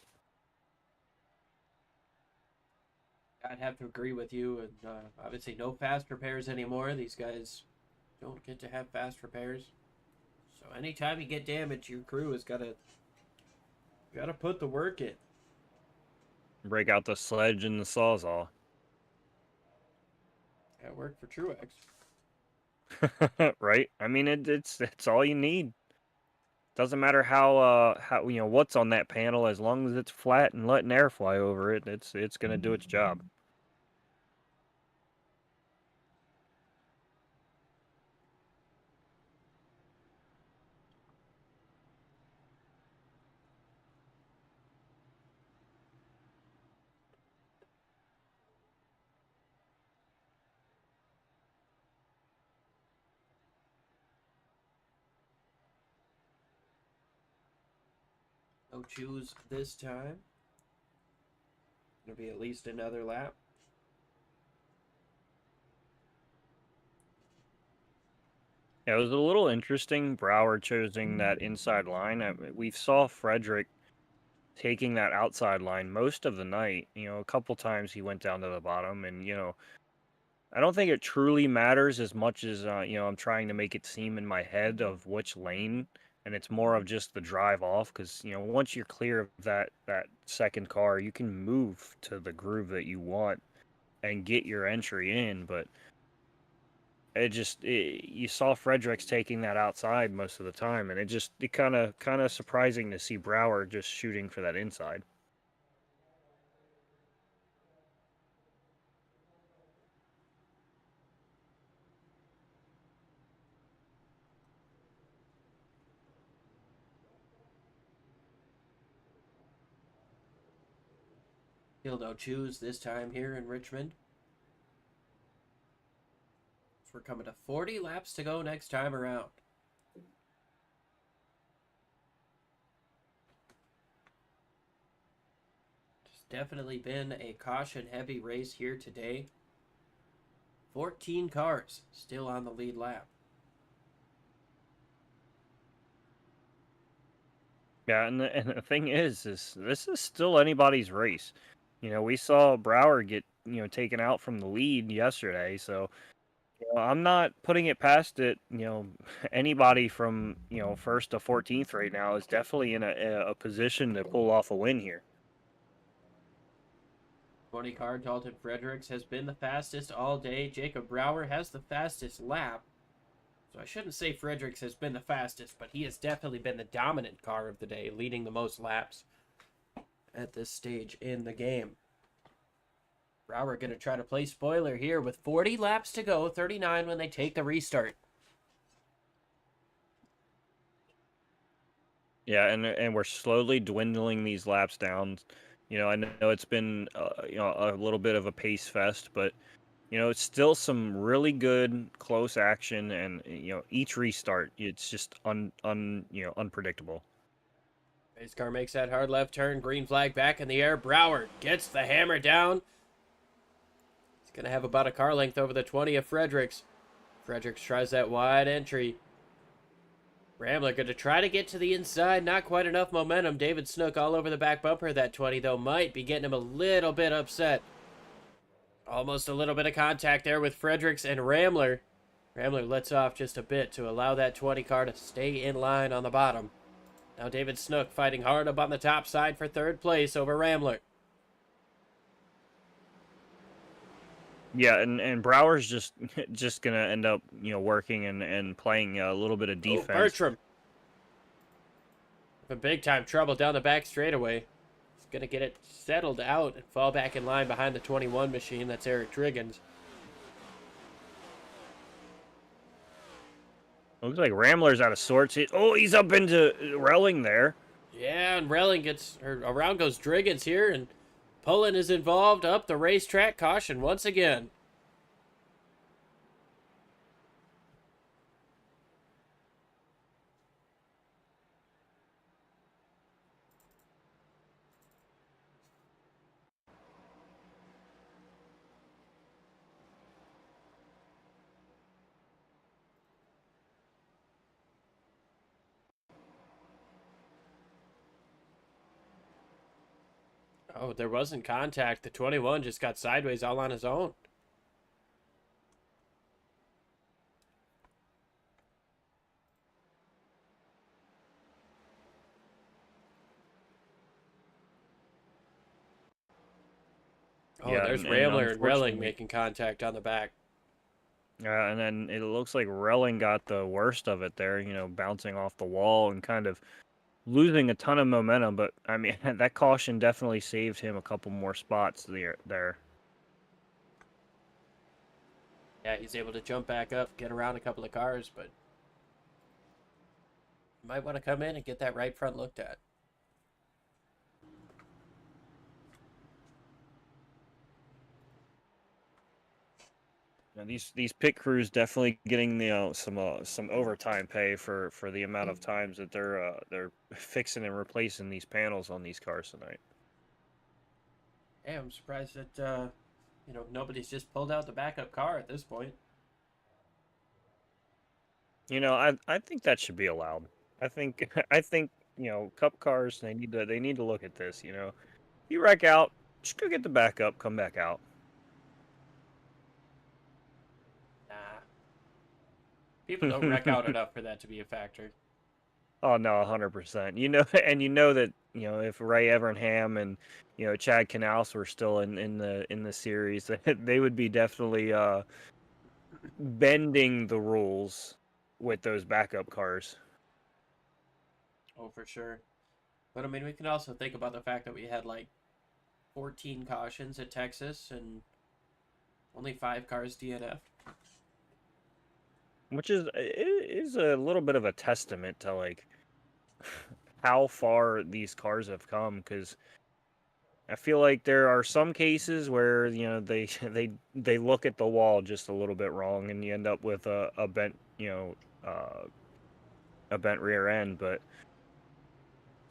I'd have to agree with you, and obviously no fast repairs anymore. These guys don't get to have fast repairs. So anytime you get damaged, your crew has gotta put the work in. Break out the sledge and the sawzall. That worked for Truex. Right? I mean, it's all you need. Doesn't matter how you know what's on that panel, as long as it's flat and letting air fly over it, it's gonna do its job. No choose this time. Gonna be at least another lap. Yeah, it was a little interesting. Brower choosing that inside line. We saw Frederick taking that outside line most of the night. A couple times he went down to the bottom, and I don't think it truly matters as much as I'm trying to make it seem in my head of which lane, and it's more of just the drive off. Because once you're clear of that second car, you can move to the groove that you want and get your entry in. But you saw Fredericks taking that outside most of the time, and it kind of surprising to see Brower just shooting for that inside. He'll no choose this time here in Richmond. So we're coming to 40 laps to go next time around. It's definitely been a caution-heavy race here today. 14 cars still on the lead lap. Yeah, and the thing is this is still anybody's race. We saw Brower get taken out from the lead yesterday, so I'm not putting it past it. Anybody from first to 14th right now is definitely in a position to pull off a win here. 20 car Dalton Fredericks has been the fastest all day. Jacob Brower has the fastest lap. So I shouldn't say Fredericks has been the fastest, but he has definitely been the dominant car of the day, leading the most laps at this stage in the game. Brower going to try to play spoiler here with 40 laps to go, 39 when they take the restart. Yeah, and we're slowly dwindling these laps down. I know it's been a little bit of a pace fest, but it's still some really good close action, and each restart it's just unpredictable. Race car makes that hard left turn, green flag back in the air. Brower gets the hammer down. He's going to have about a car length over the 20 of Fredericks. Fredericks tries that wide entry. Rambler going to try to get to the inside. Not quite enough momentum. David Snook all over the back bumper of that 20, though, might be getting him a little bit upset. Almost a little bit of contact there with Fredericks and Rambler. Rambler lets off just a bit to allow that 20 car to stay in line on the bottom. Now David Snook fighting hard up on the top side for third place over Rambler. Yeah, and Brower's just gonna end up working and playing a little bit of defense. Oh, Bertram. In big time trouble down the back straightaway. He's gonna get it settled out and fall back in line behind the 21 machine. That's Eric Driggins. Looks like Rambler's out of sorts. He's up into Relling there. Yeah, and Relling around goes Driggins here, and Pullen is involved up the racetrack. Caution once again. Oh, there wasn't contact. The 21 just got sideways all on his own. Oh, Yeah, there's and Rambler and Relling unfortunately- making contact on the back. And then it looks like Relling got the worst of it there, bouncing off the wall and kind of losing a ton of momentum. But, I mean, that caution definitely saved him a couple more spots there. Yeah, he's able to jump back up, get around a couple of cars, but might want to come in and get that right front looked at. And these pit crews definitely getting some overtime pay for the amount of times that they're fixing and replacing these panels on these cars tonight. Hey, I'm surprised that nobody's just pulled out the backup car at this point. I think that should be allowed. I think I think cup cars they need to look at this. You wreck out, just go get the backup, come back out. Nah, people don't wreck out enough for that to be a factor. Oh no, 100%. And that if Ray Evernham and Chad Knaus were still in the series, they would be definitely bending the rules with those backup cars. Oh, for sure. But I mean, we can also think about the fact that we had like 14 cautions at Texas and only 5 cars DNF'd. Which is a little bit of a testament to like how far these cars have come, because I feel like there are some cases where they look at the wall just a little bit wrong, and you end up with a bent a bent rear end. But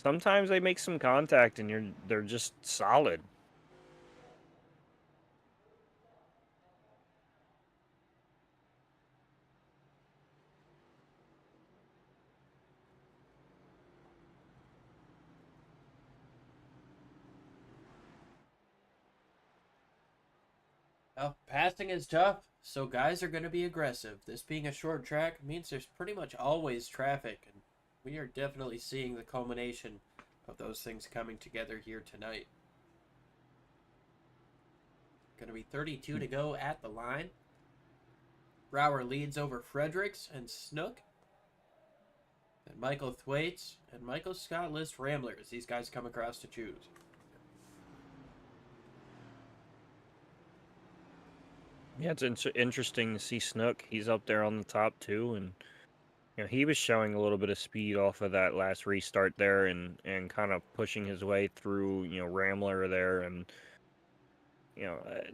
sometimes they make some contact and they're just solid. Well, passing is tough, so guys are going to be aggressive. This being a short track means there's pretty much always traffic, and we are definitely seeing the culmination of those things coming together here tonight. Going to be 32 to go at the line. Brower leads over Fredericks and Snook. And Michael Thwaites and Michael Scott list Rambler as these guys come across to choose. Yeah, it's interesting to see Snook. He's up there on the top too, and he was showing a little bit of speed off of that last restart there, and kind of pushing his way through Rambler there, and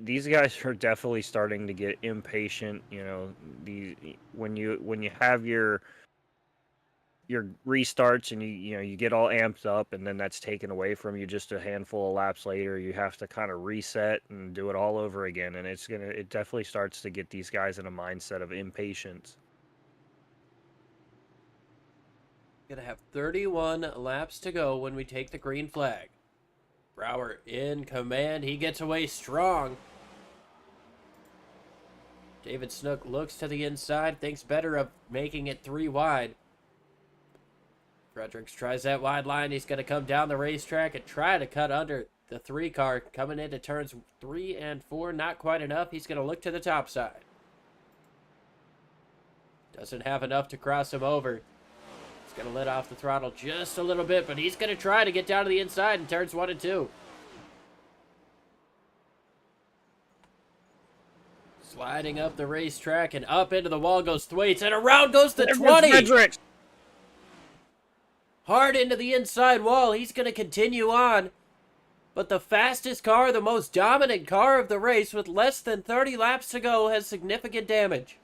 these guys are definitely starting to get impatient. When you have your restarts and you get all amped up, and then that's taken away from you just a handful of laps later, you have to kind of reset and do it all over again, and it definitely starts to get these guys in a mindset of impatience. Gonna have 31 laps to go when we take the green flag. Brower in command. He gets away strong. David Snook looks to the inside, thinks better of making it 3 wide. Fredericks tries that wide line. He's going to come down the racetrack and try to cut under the 3 car. Coming into turns 3 and 4, not quite enough. He's going to look to the top side. Doesn't have enough to cross him over. He's going to let off the throttle just a little bit, but he's going to try to get down to the inside in turns 1 and 2. Sliding up the racetrack and up into the wall goes Thwaites, and around goes the 20. Fredericks. Hard into the inside wall. He's going to continue on. But the fastest car, the most dominant car of the race with less than 30 laps to go, has significant damage.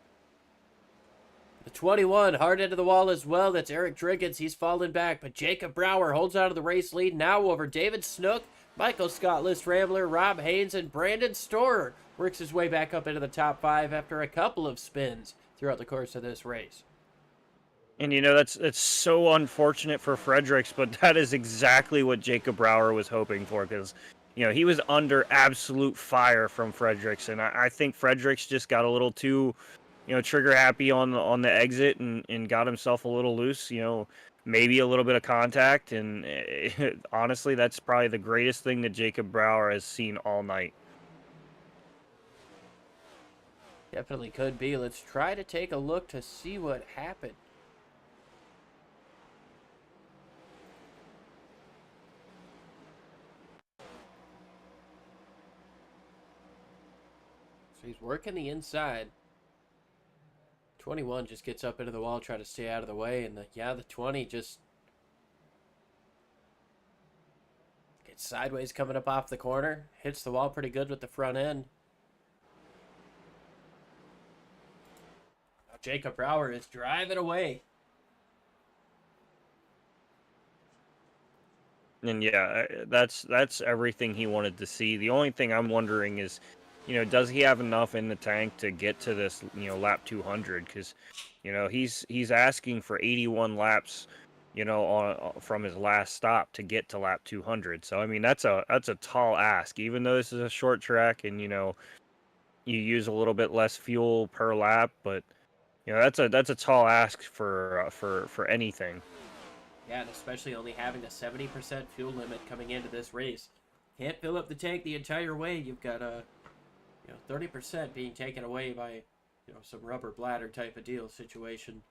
The 21 hard into the wall as well. That's Eric Driggins. He's fallen back. But Jacob Brower holds out of the race lead now over David Snook, Michael Scott List Rambler, Rob Haynes, and Brandon Storer. Works his way back up into the top 5 after a couple of spins throughout the course of this race. And it's so unfortunate for Fredericks, but that is exactly what Jacob Brower was hoping for, because he was under absolute fire from Fredericks, and I think Fredericks just got a little too trigger happy on the exit and got himself a little loose. Maybe a little bit of contact, and honestly, that's probably the greatest thing that Jacob Brower has seen all night. Definitely could be. Let's try to take a look to see what happened. So he's working the inside. 21 just gets up into the wall, try to stay out of the way, and the 20 just gets sideways coming up off the corner. Hits the wall pretty good with the front end. Jacob Brower is driving away. And yeah, that's everything he wanted to see. The only thing I'm wondering is, does he have enough in the tank to get to this, lap 200? Because, he's asking for 81 laps, from his last stop to get to lap 200. So I mean, that's a tall ask, even though this is a short track and you use a little bit less fuel per lap, but that's a tall ask for anything. Yeah, and especially only having a 70% fuel limit coming into this race. Can't fill up the tank the entire way. You've got a 30% being taken away by some rubber bladder type of deal situation.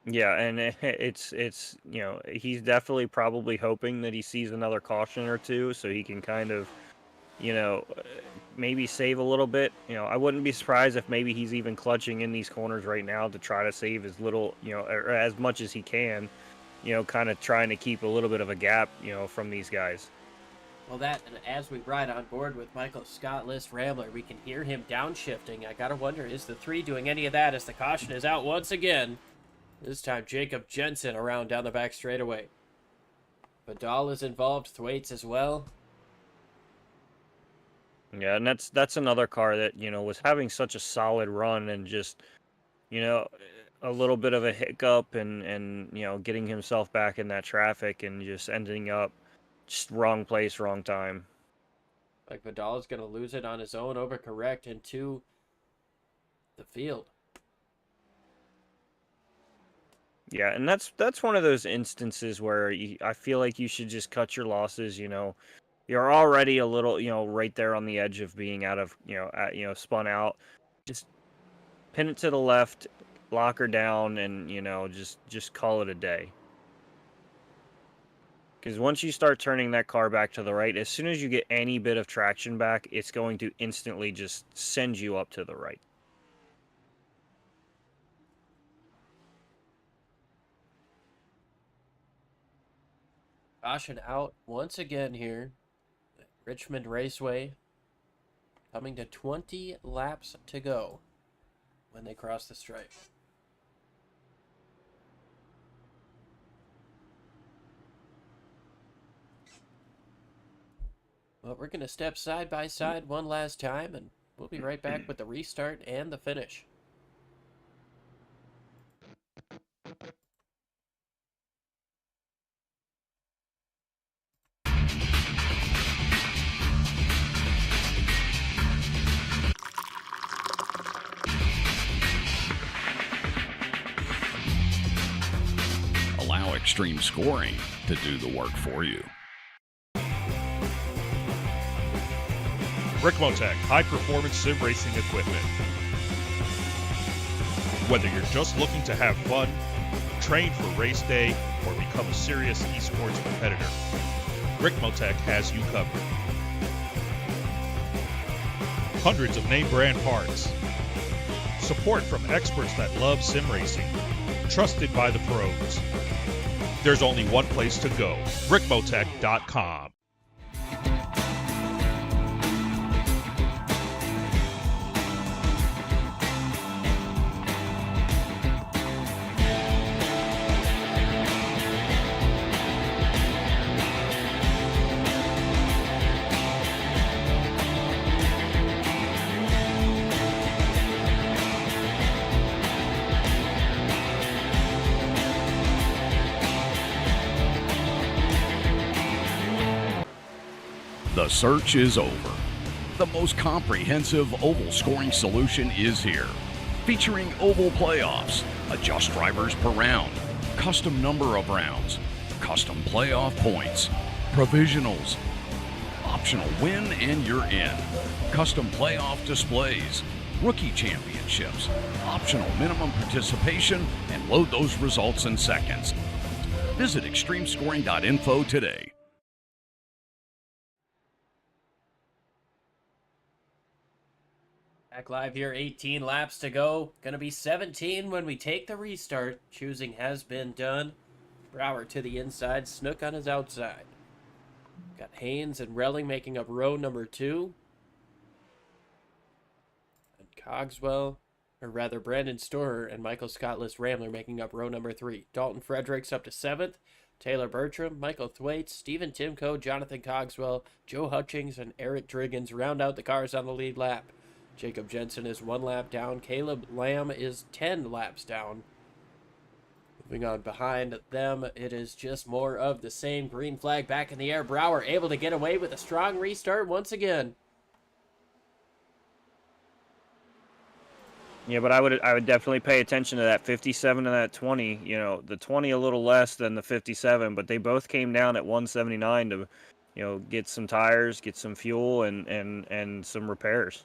Yeah, and it's he's definitely probably hoping that he sees another caution or two so he can kind of maybe save a little bit. I wouldn't be surprised if maybe he's even clutching in these corners right now to try to save as little, or as much as he can, kind of trying to keep a little bit of a gap, from these guys. Well, and as we ride on board with Michael Scott List Rambler, we can hear him downshifting. I gotta wonder, is the 3 doing any of that as the caution is out once again? This time, Jacob Jensen around down the back straightaway. Vidal is involved, Thwaites as well. Yeah, and that's another car that, was having such a solid run and just, a little bit of a hiccup and getting himself back in that traffic and just ending up just wrong place, wrong time. Like Vidal is going to lose it on his own, overcorrect into the field. Yeah, and that's one of those instances where I feel like you should just cut your losses, You're already a little, right there on the edge of being out of, spun out. Just pin it to the left, lock her down, and, just call it a day. Because once you start turning that car back to the right, as soon as you get any bit of traction back, it's going to instantly just send you up to the right. Caution out once again here. Richmond Raceway coming to 20 laps to go when they cross the stripe. Well, we're going to step side by side one last time, and we'll be right back with the restart and the finish. Allow extreme scoring to do the work for you. Ricmotech high-performance sim racing equipment. Whether you're just looking to have fun, train for race day, or become a serious esports competitor, Ricmotech has you covered. Hundreds of name brand parts. Support from experts that love sim racing. Trusted by the pros. There's only one place to go, Ricmotech.com. The search is over. The most comprehensive oval scoring solution is here. Featuring oval playoffs, adjust drivers per round, custom number of rounds, custom playoff points, provisionals, optional win and you're in, custom playoff displays, rookie championships, optional minimum participation, and load those results in seconds. Visit extremescoring.info today. Back live here, 18 laps to go. Gonna be 17 when we take the restart. Choosing has been done. Brower to the inside, Snook on his outside. Got Haynes and Relling making up row number 2. And Cogswell, or rather Brandon Storer and Michael Scottless Rambler making up row number 3. Dalton Fredericks up to 7th. Taylor Bertram, Michael Thwaites, Stephen Timko, Jonathan Cogswell, Joe Hutchings, and Eric Driggins round out the cars on the lead lap. Jacob Jensen is 1 lap down. Caleb Lamb is 10 laps down. Moving on behind them, it is just more of the same. Green flag back in the air. Brower able to get away with a strong restart once again. Yeah, but I would definitely pay attention to that 57 and that 20. You know, the 20 a little less than the 57, but they both came down at 179 to, you know, get some tires, get some fuel, and some repairs.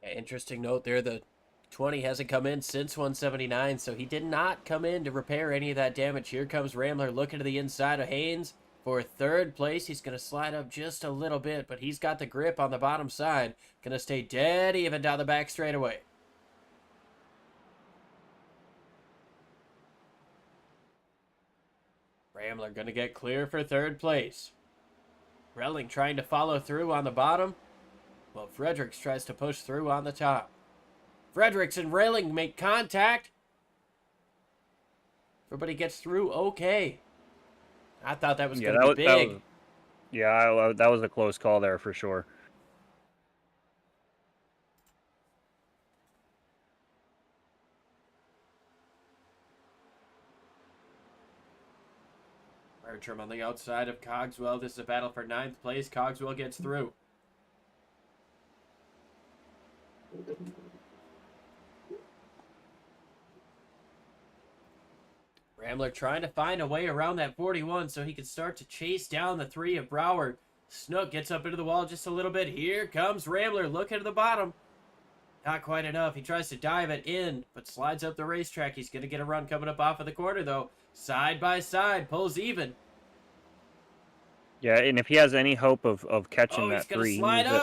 Yeah, interesting note there. The 20 hasn't come in since 179, so he did not come in to repair any of that damage. Here comes Rambler looking to the inside of Haynes for 3rd place. He's going to slide up just a little bit, but he's got the grip on the bottom side. Going to stay dead even down the back straightaway. Rambler going to get clear for 3rd place. Relling trying to follow through on the bottom, while Fredericks tries to push through on the top. Fredericks and Relling make contact. Everybody gets through okay. I thought that was going to be big. That was a close call there for sure. Bertram on the outside of Cogswell. This is a battle for 9th place. Cogswell gets through. Rambler trying to find a way around that 41 so he can start to chase down the 3 of Brower. Snook gets up into the wall just a little bit. Here comes Rambler looking at the bottom. Not quite enough. He tries to dive it in, but slides up the racetrack. He's going to get a run coming up off of the corner, though. Side by side, pulls even. Yeah, and if he has any hope of catching that 3...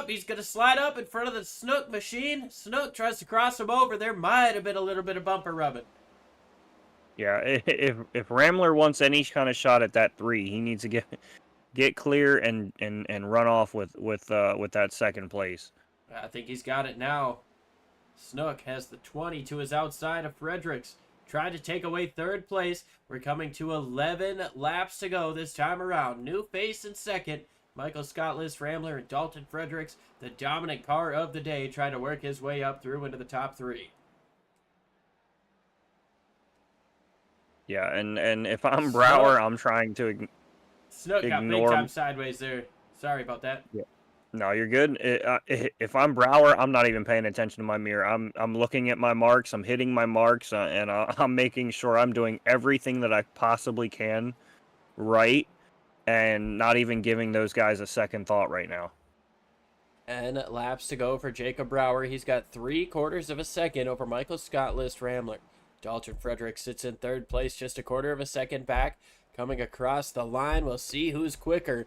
He's going to slide up in front of the Snook machine. Snook tries to cross him over. There might have been a little bit of bumper rubbing. Yeah, if Rambler wants any kind of shot at that 3, he needs to get clear and run off with that 2nd place. I think he's got it now. Snook has the 20 to his outside of Fredericks. Trying to take away 3rd place. We're coming to 11 laps to go this time around. New face in 2nd. Michael Scottless, Rambler, and Dalton Fredericks, the dominant car of the day, trying to work his way up through into the top 3. Yeah, and if I'm Brower, I'm trying to Snook got big ignore time sideways there. Sorry about that. Yeah. No, you're good. If I'm Brower, I'm not even paying attention to my mirror. I'm looking at my marks. I'm hitting my marks, and I'm making sure I'm doing everything that I possibly can right, and not even giving those guys a second thought right now. And laps to go for Jacob Brower. He's got 3/4 of a second over Michael Scottless Rambler. Dalton Fredericks sits in 3rd place, just 1/4 of a second back. Coming across the line, we'll see who's quicker.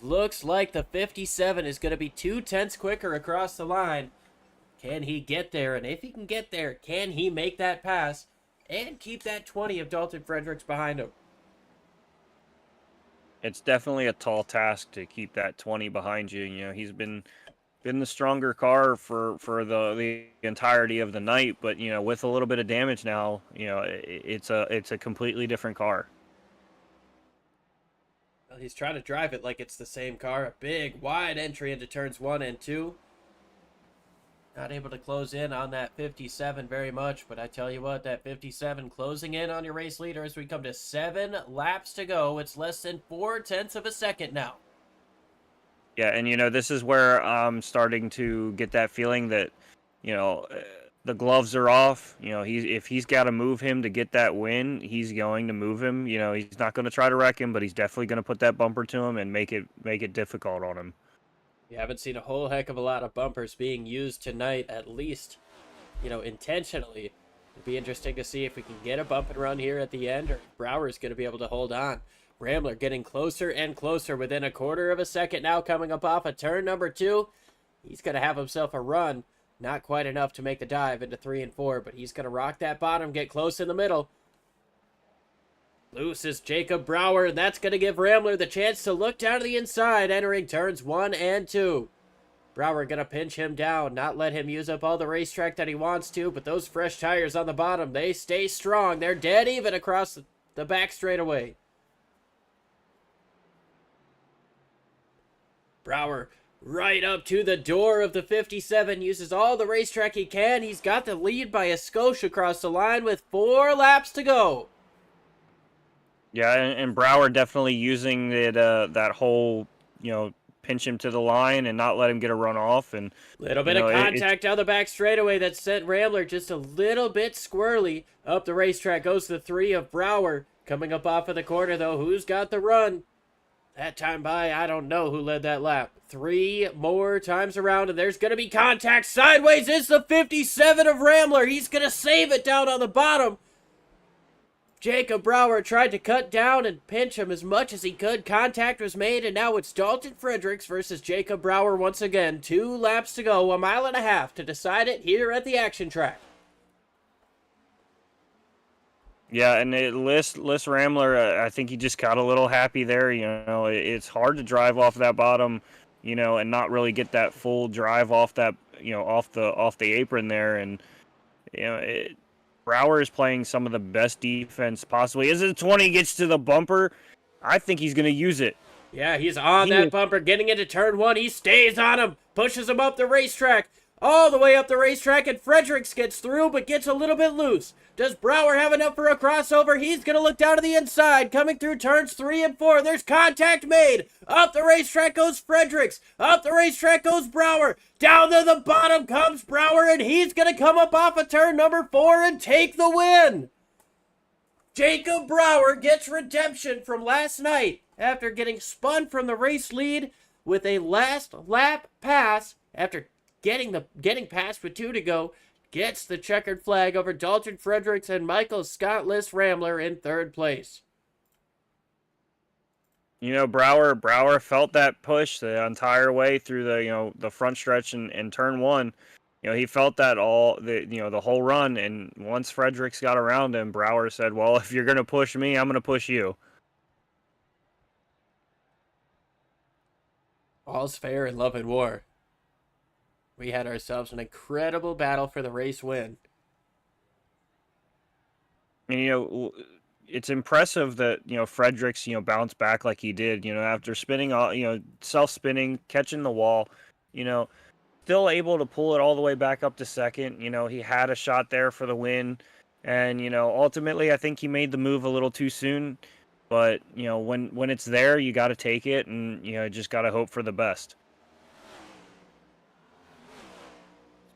Looks like the 57 is going to be 0.2 quicker across the line. Can he get there? And if he can get there, can he make that pass and keep that 20 of Dalton Fredericks behind him? It's definitely a tall task to keep that 20 behind you. You know, he's been the stronger car for the entirety of the night, but you know, with a little bit of damage now, you know, it's a completely different car. Well, he's trying to drive it like it's the same car. A big wide entry into turns 1 and 2. Not able to close in on that 57 very much, but I tell you what, that 57 closing in on your race leader as we come to 7 laps to go. It's less than 0.4 of a second now. Yeah, and you know, this is where I'm starting to get that feeling that, you know, the gloves are off. You know, if he's got to move him to get that win, he's going to move him. You know, he's not going to try to wreck him, but he's definitely going to put that bumper to him and make it difficult on him. We haven't seen a whole heck of a lot of bumpers being used tonight, at least, you know, intentionally. It'd be interesting to see if we can get a bump and run here at the end, or Brower's going to be able to hold on. Rambler getting closer and closer, within 1/4 of a second now, coming up off of turn number 2. He's going to have himself a run. Not quite enough to make the dive into 3 and 4, but he's going to rock that bottom, get close in the middle. Loose is Jacob Brower, and that's going to give Rambler the chance to look down to the inside, entering turns 1 and 2. Brower gonna pinch him down, not let him use up all the racetrack that he wants to, but those fresh tires on the bottom, they stay strong. They're dead even across the back straightaway. Brower right up to the door of the 57, uses all the racetrack he can. He's got the lead by a skosh across the line with 4 laps to go. Yeah, and Brower definitely using it, that whole, pinch him to the line and not let him get a run off. And Little bit of contact down the back straightaway that sent Rambler just a little bit squirrely. Up the racetrack goes the 3 of Brower. Coming up off of the corner, though, who's got the run? That time by, I don't know who led that lap. 3 more times around, and there's going to be contact sideways. It's the 57 of Rambler. He's going to save it down on the bottom. Jacob Brower tried to cut down and pinch him as much as he could. Contact was made, and now it's Dalton Fredericks versus Jacob Brower once again. 2 laps to go, 1.5 miles to decide it here at the action track. Yeah, and Liz Rambler, I think he just got a little happy there. It's hard to drive off that bottom, and not really get that full drive off that, off the apron there. And Brower is playing some of the best defense possibly. As the 20 gets to the bumper, I think he's going to use it. Yeah, he's on that bumper, getting into turn 1. He stays on him, pushes him up the racetrack, all the way up the racetrack, and Fredericks gets through, but gets a little bit loose. Does Brower have enough for a crossover? He's going to look down to the inside, coming through turns 3 and 4. There's contact made. Up the racetrack goes Fredericks. Up the racetrack goes Brower. Down to the bottom comes Brower, and he's going to come up off of turn number 4 and take the win. Jacob Brower gets redemption from last night after getting spun from the race lead with a last lap pass after getting past with 2 to go. Gets the checkered flag over Dalton Fredericks and Michael Scott Liss Rambler in 3rd place. Brower felt that push the entire way through the front stretch and turn 1. He felt that the whole run. And once Fredericks got around him, Brower said, "Well, if you're going to push me, I'm going to push you." All's fair in love and war. We had ourselves an incredible battle for the race win. And, it's impressive that, Fredericks, bounced back like he did, after spinning, self-spinning, catching the wall, still able to pull it all the way back up to 2nd. He had a shot there for the win. And, ultimately, I think he made the move a little too soon. But, when it's there, you got to take it and, just got to hope for the best.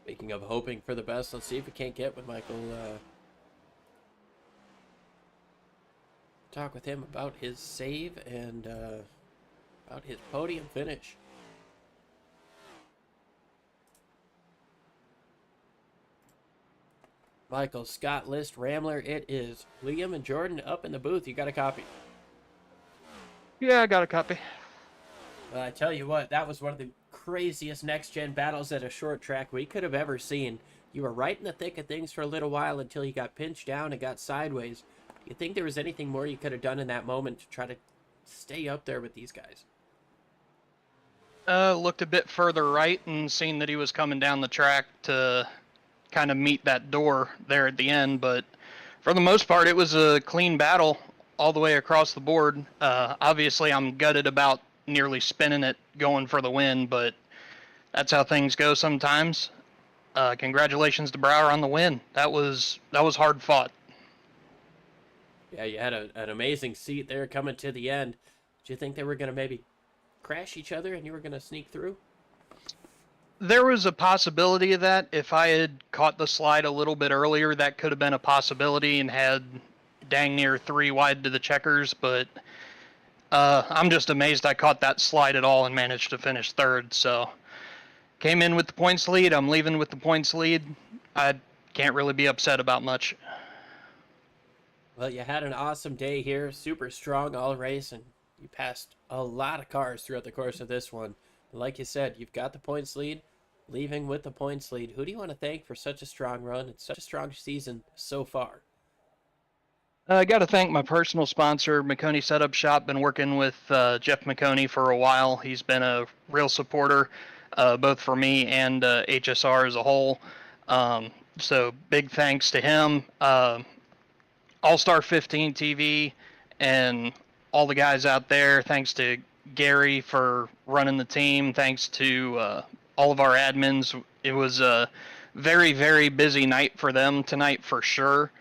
Speaking of hoping for the best, let's see if we can't get with Michael. Talk with him about his save and about his podium finish. Michael Scott List Rambler, it is Liam and Jordan up in the booth. You got a copy? Yeah, I got a copy. Well, I tell you what, that was one of the craziest next-gen battles at a short track we could have ever seen. You were right in the thick of things for a little while until you got pinched down and got sideways. You think there was anything more you could have done in that moment to try to stay up there with these guys? Looked a bit further right and seen that he was coming down the track to kind of meet that door there at the end, but for the most part it was a clean battle all the way across the board. Obviously I'm gutted about nearly spinning it going for the win, but that's how things go sometimes. Congratulations to Brower on the win. That was hard fought. Yeah, you had an amazing seat there coming to the end. Did you think they were going to maybe crash each other and you were going to sneak through? There was a possibility of that. If I had caught the slide a little bit earlier, that could have been a possibility and had dang near 3 wide to the checkers, but I'm just amazed I caught that slide at all and managed to finish 3rd. So came in with the points lead. I'm leaving with the points lead. I can't really be upset about much. Well, you had an awesome day here, super strong all race, and you passed a lot of cars throughout the course of this one. But like you said, you've got the points lead, leaving with the points lead. Who do you want to thank for such a strong run and such a strong season so far? I got to thank my personal sponsor, McConey Setup Shop. Been working with Jeff McConey for a while. He's been a real supporter. both for me and HSR as a whole. So big thanks to him. All-Star 15 TV and all the guys out there. Thanks to Gary for running the team. Thanks to all of our admins. It was a very, very busy night for them tonight for sure.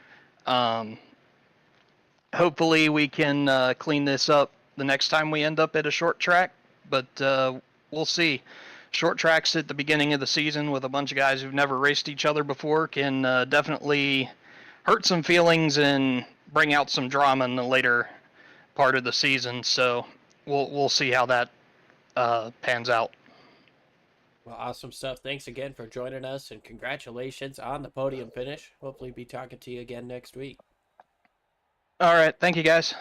Hopefully we can clean this up the next time we end up at a short track, but we'll see. Short tracks at the beginning of the season with a bunch of guys who've never raced each other before can definitely hurt some feelings and bring out some drama in the later part of the season. So we'll see how that pans out. Well, awesome stuff. Thanks again for joining us, and congratulations on the podium finish. Hopefully be talking to you again next week. All right. Thank you, guys.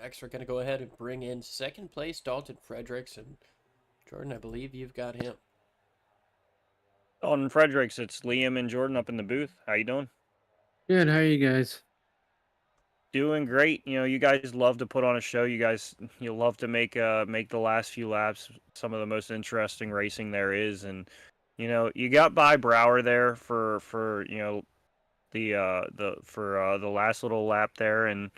Next, we're going to go ahead and bring in second place Dalton Fredericks. And Jordan, I believe you've got him. Dalton Fredericks, it's Liam and Jordan up in the booth. How you doing? Good. How are you guys? Doing great. You know, you guys love to put on a show. You love to make the last few laps some of the most interesting racing there is. And you know, you got by Brower there for you know the last little lap there, and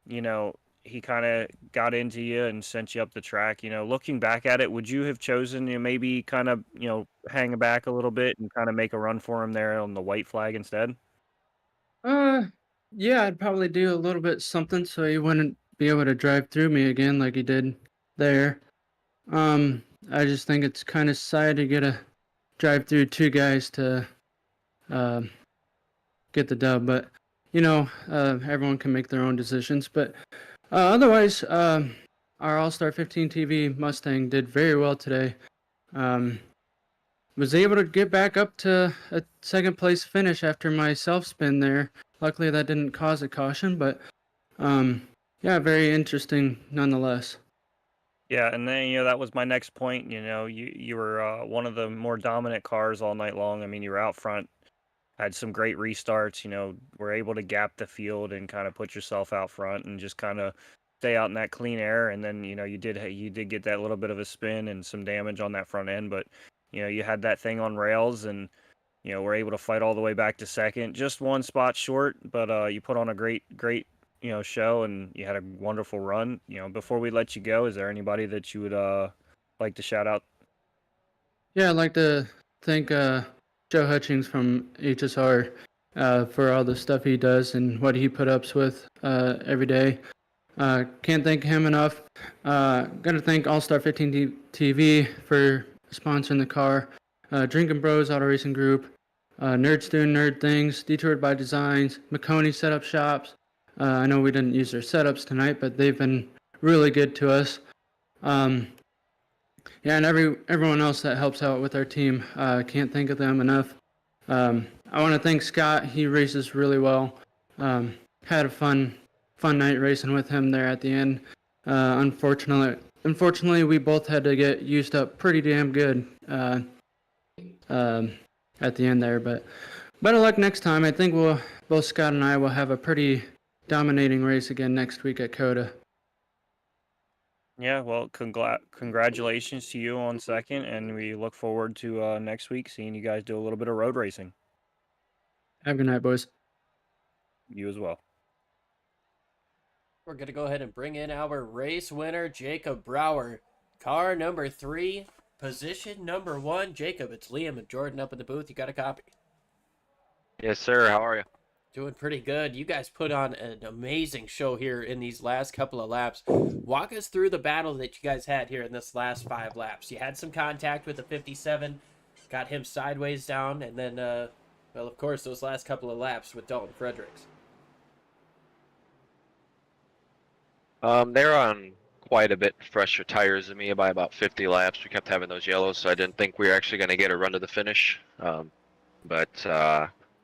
you know, he kind of got into you and sent you up the track. You know, looking back at it, would you have chosen to maybe kind of, you know, hang back a little bit and kind of make a run for him there on the white flag instead? Yeah, I'd probably do a little bit something so he wouldn't be able to drive through me again like he did there. I just think it's kind of sad to get a drive through two guys to get the dub, but you know, everyone can make their own decisions. But otherwise, our All-Star 15 TV Mustang did very well today. Was able to get back up to a second place finish after my self spin there. Luckily, that didn't cause a caution, but yeah, very interesting nonetheless. Yeah, and then you know that was my next point. You know, you were one of the more dominant cars all night long. I mean, you were out front, had some great restarts. You know, were able to gap the field and kind of put yourself out front and just kind of stay out in that clean air. And then you know you did get that little bit of a spin and some damage on that front end, but you know you had that thing on rails and you know were able to fight all the way back to second, just one spot short. But you put on a great you know show and you had a wonderful run. You know, before we let you go, is there anybody that you would like to shout out? Yeah, I'd like to thank Joe Hutchings from HSR for all the stuff he does and what he put ups with every day. Can't thank him enough. Got to thank All-Star 15 TV for sponsoring the car. Drinking Bros Auto Racing Group, Nerds Doing Nerd Things, Detoured by Designs, McConey Setup Shops. I know we didn't use their setups tonight, but they've been really good to us. Yeah, and everyone else that helps out with our team. Can't think of them enough. I want to thank Scott. He races really well. Had a fun night racing with him there at the end. Unfortunately, we both had to get used up pretty damn good at the end there. But better luck next time. I think both Scott and I will have a pretty dominating race again next week at COTA. Yeah, well, congratulations to you on second, and we look forward to next week seeing you guys do a little bit of road racing. Have a good night, boys. You as well. We're going to go ahead and bring in our race winner, Jacob Brower. Car number 3, position number 1. Jacob, it's Liam and Jordan up in the booth. You got a copy? Yes, sir. How are you? Doing pretty good. You guys put on an amazing show here in these last couple of laps. Walk us through the battle that you guys had here in this last 5 laps. You had some contact with the 57, got him sideways down, and then, well, of course, those last couple of laps with Dalton Fredericks. They're on quite a bit fresher tires than me by about 50 laps. We kept having those yellows, so I didn't think we were actually going to get a run to the finish. But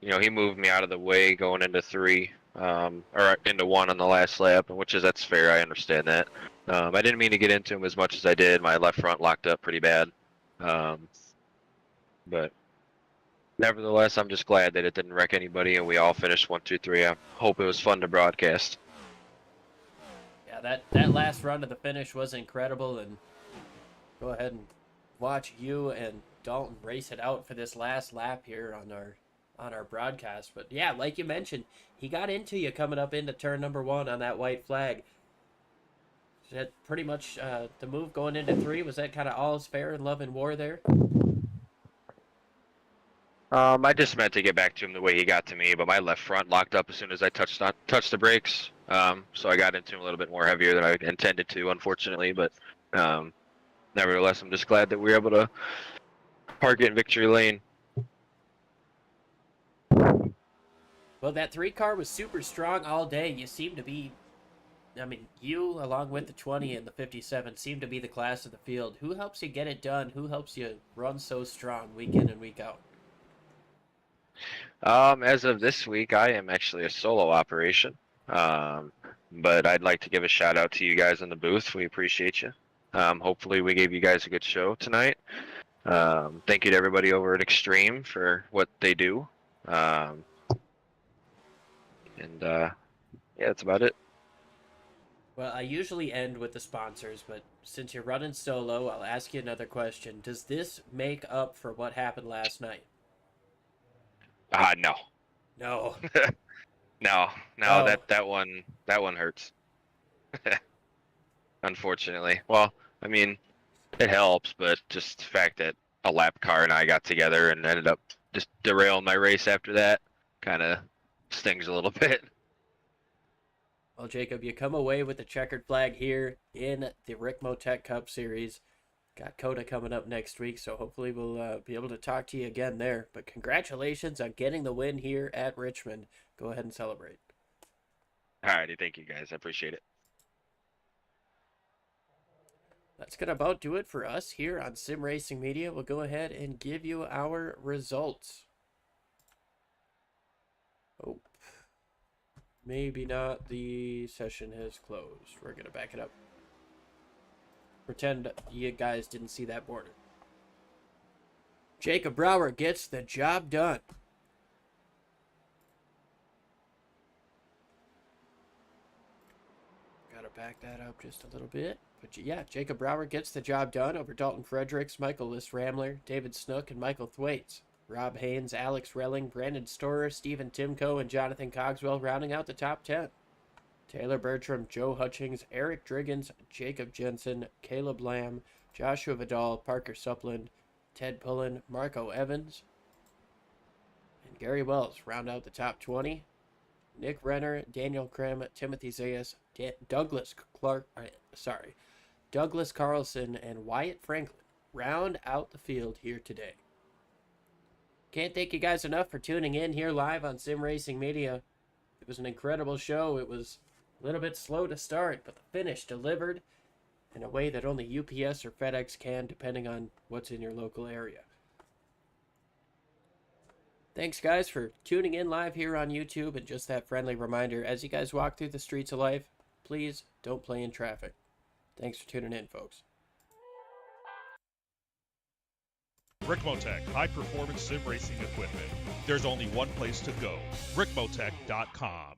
you know, he moved me out of the way going into 3, or into 1 on the last lap, that's fair. I understand that. I didn't mean to get into him as much as I did. My left front locked up pretty bad. But nevertheless, I'm just glad that it didn't wreck anybody and we all finished 1, 2, 3. I hope it was fun to broadcast. Yeah, that last run to the finish was incredible, and go ahead and watch you and Dalton race it out for this last lap here on our broadcast. But yeah, like you mentioned, he got into you coming up into turn number 1 on that white flag. Is that pretty much the move going into 3? Was that kind of all is fair in love and war there? I just meant to get back to him the way he got to me, but my left front locked up as soon as I touched the brakes. So I got into him a little bit more heavier than I intended to, unfortunately. But nevertheless, I'm just glad that we were able to park it in victory lane. Well, that 3 car was super strong all day. You seem to be, I mean, you along with the 20 and the 57 seem to be the class of the field. Who helps you get it done? Who helps you run so strong week in and week out? As of this week, I am actually a solo operation. But I'd like to give a shout out to you guys in the booth. We appreciate you. Hopefully we gave you guys a good show tonight. Thank you to everybody over at Extreme for what they do. Yeah, that's about it. Well, I usually end with the sponsors, but since you're running solo, I'll ask you another question. Does this make up for what happened last night? No. No. No, Oh. that one hurts. Unfortunately. Well, I mean, it helps, but just the fact that a lap car and I got together and ended up just derailing my race after that kind of stings a little bit. Well, Jacob, you come away with the checkered flag here in the Ricmotech Cup Series. Got Coda coming up next week, so hopefully we'll be able to talk to you again there. But congratulations on getting the win here at Richmond. Go ahead and celebrate. Alrighty, thank you guys. I appreciate it. That's going to about do it for us here on Sim Racing Media. We'll go ahead and give you our results. Oh, maybe not. The session has closed. We're going to back it up. Pretend you guys didn't see that border. Jacob Brower gets the job done. Gotta back that up just a little bit. But yeah, Jacob Brower gets the job done over Dalton Fredericks, Michael List-Ramler, David Snook, and Michael Thwaites. Rob Haynes, Alex Relling, Brandon Storer, Stephen Timko, and Jonathan Cogswell rounding out the top 10. Taylor Bertram, Joe Hutchings, Eric Driggins, Jacob Jensen, Caleb Lamb, Joshua Vidal, Parker Supland, Ted Pullen, Marco Evans, and Gary Wells round out the top 20. Nick Renner, Daniel Krim, Timothy Zayas, Douglas Carlson, and Wyatt Franklin round out the field here today. Can't thank you guys enough for tuning in here live on Sim Racing Media. It was an incredible show. It was a little bit slow to start, but the finish delivered in a way that only UPS or FedEx can, depending on what's in your local area. Thanks, guys, for tuning in live here on YouTube. And just that friendly reminder, as you guys walk through the streets of life, please don't play in traffic. Thanks for tuning in, folks. Ricmotech, high-performance sim racing equipment. There's only one place to go, ricmotech.com.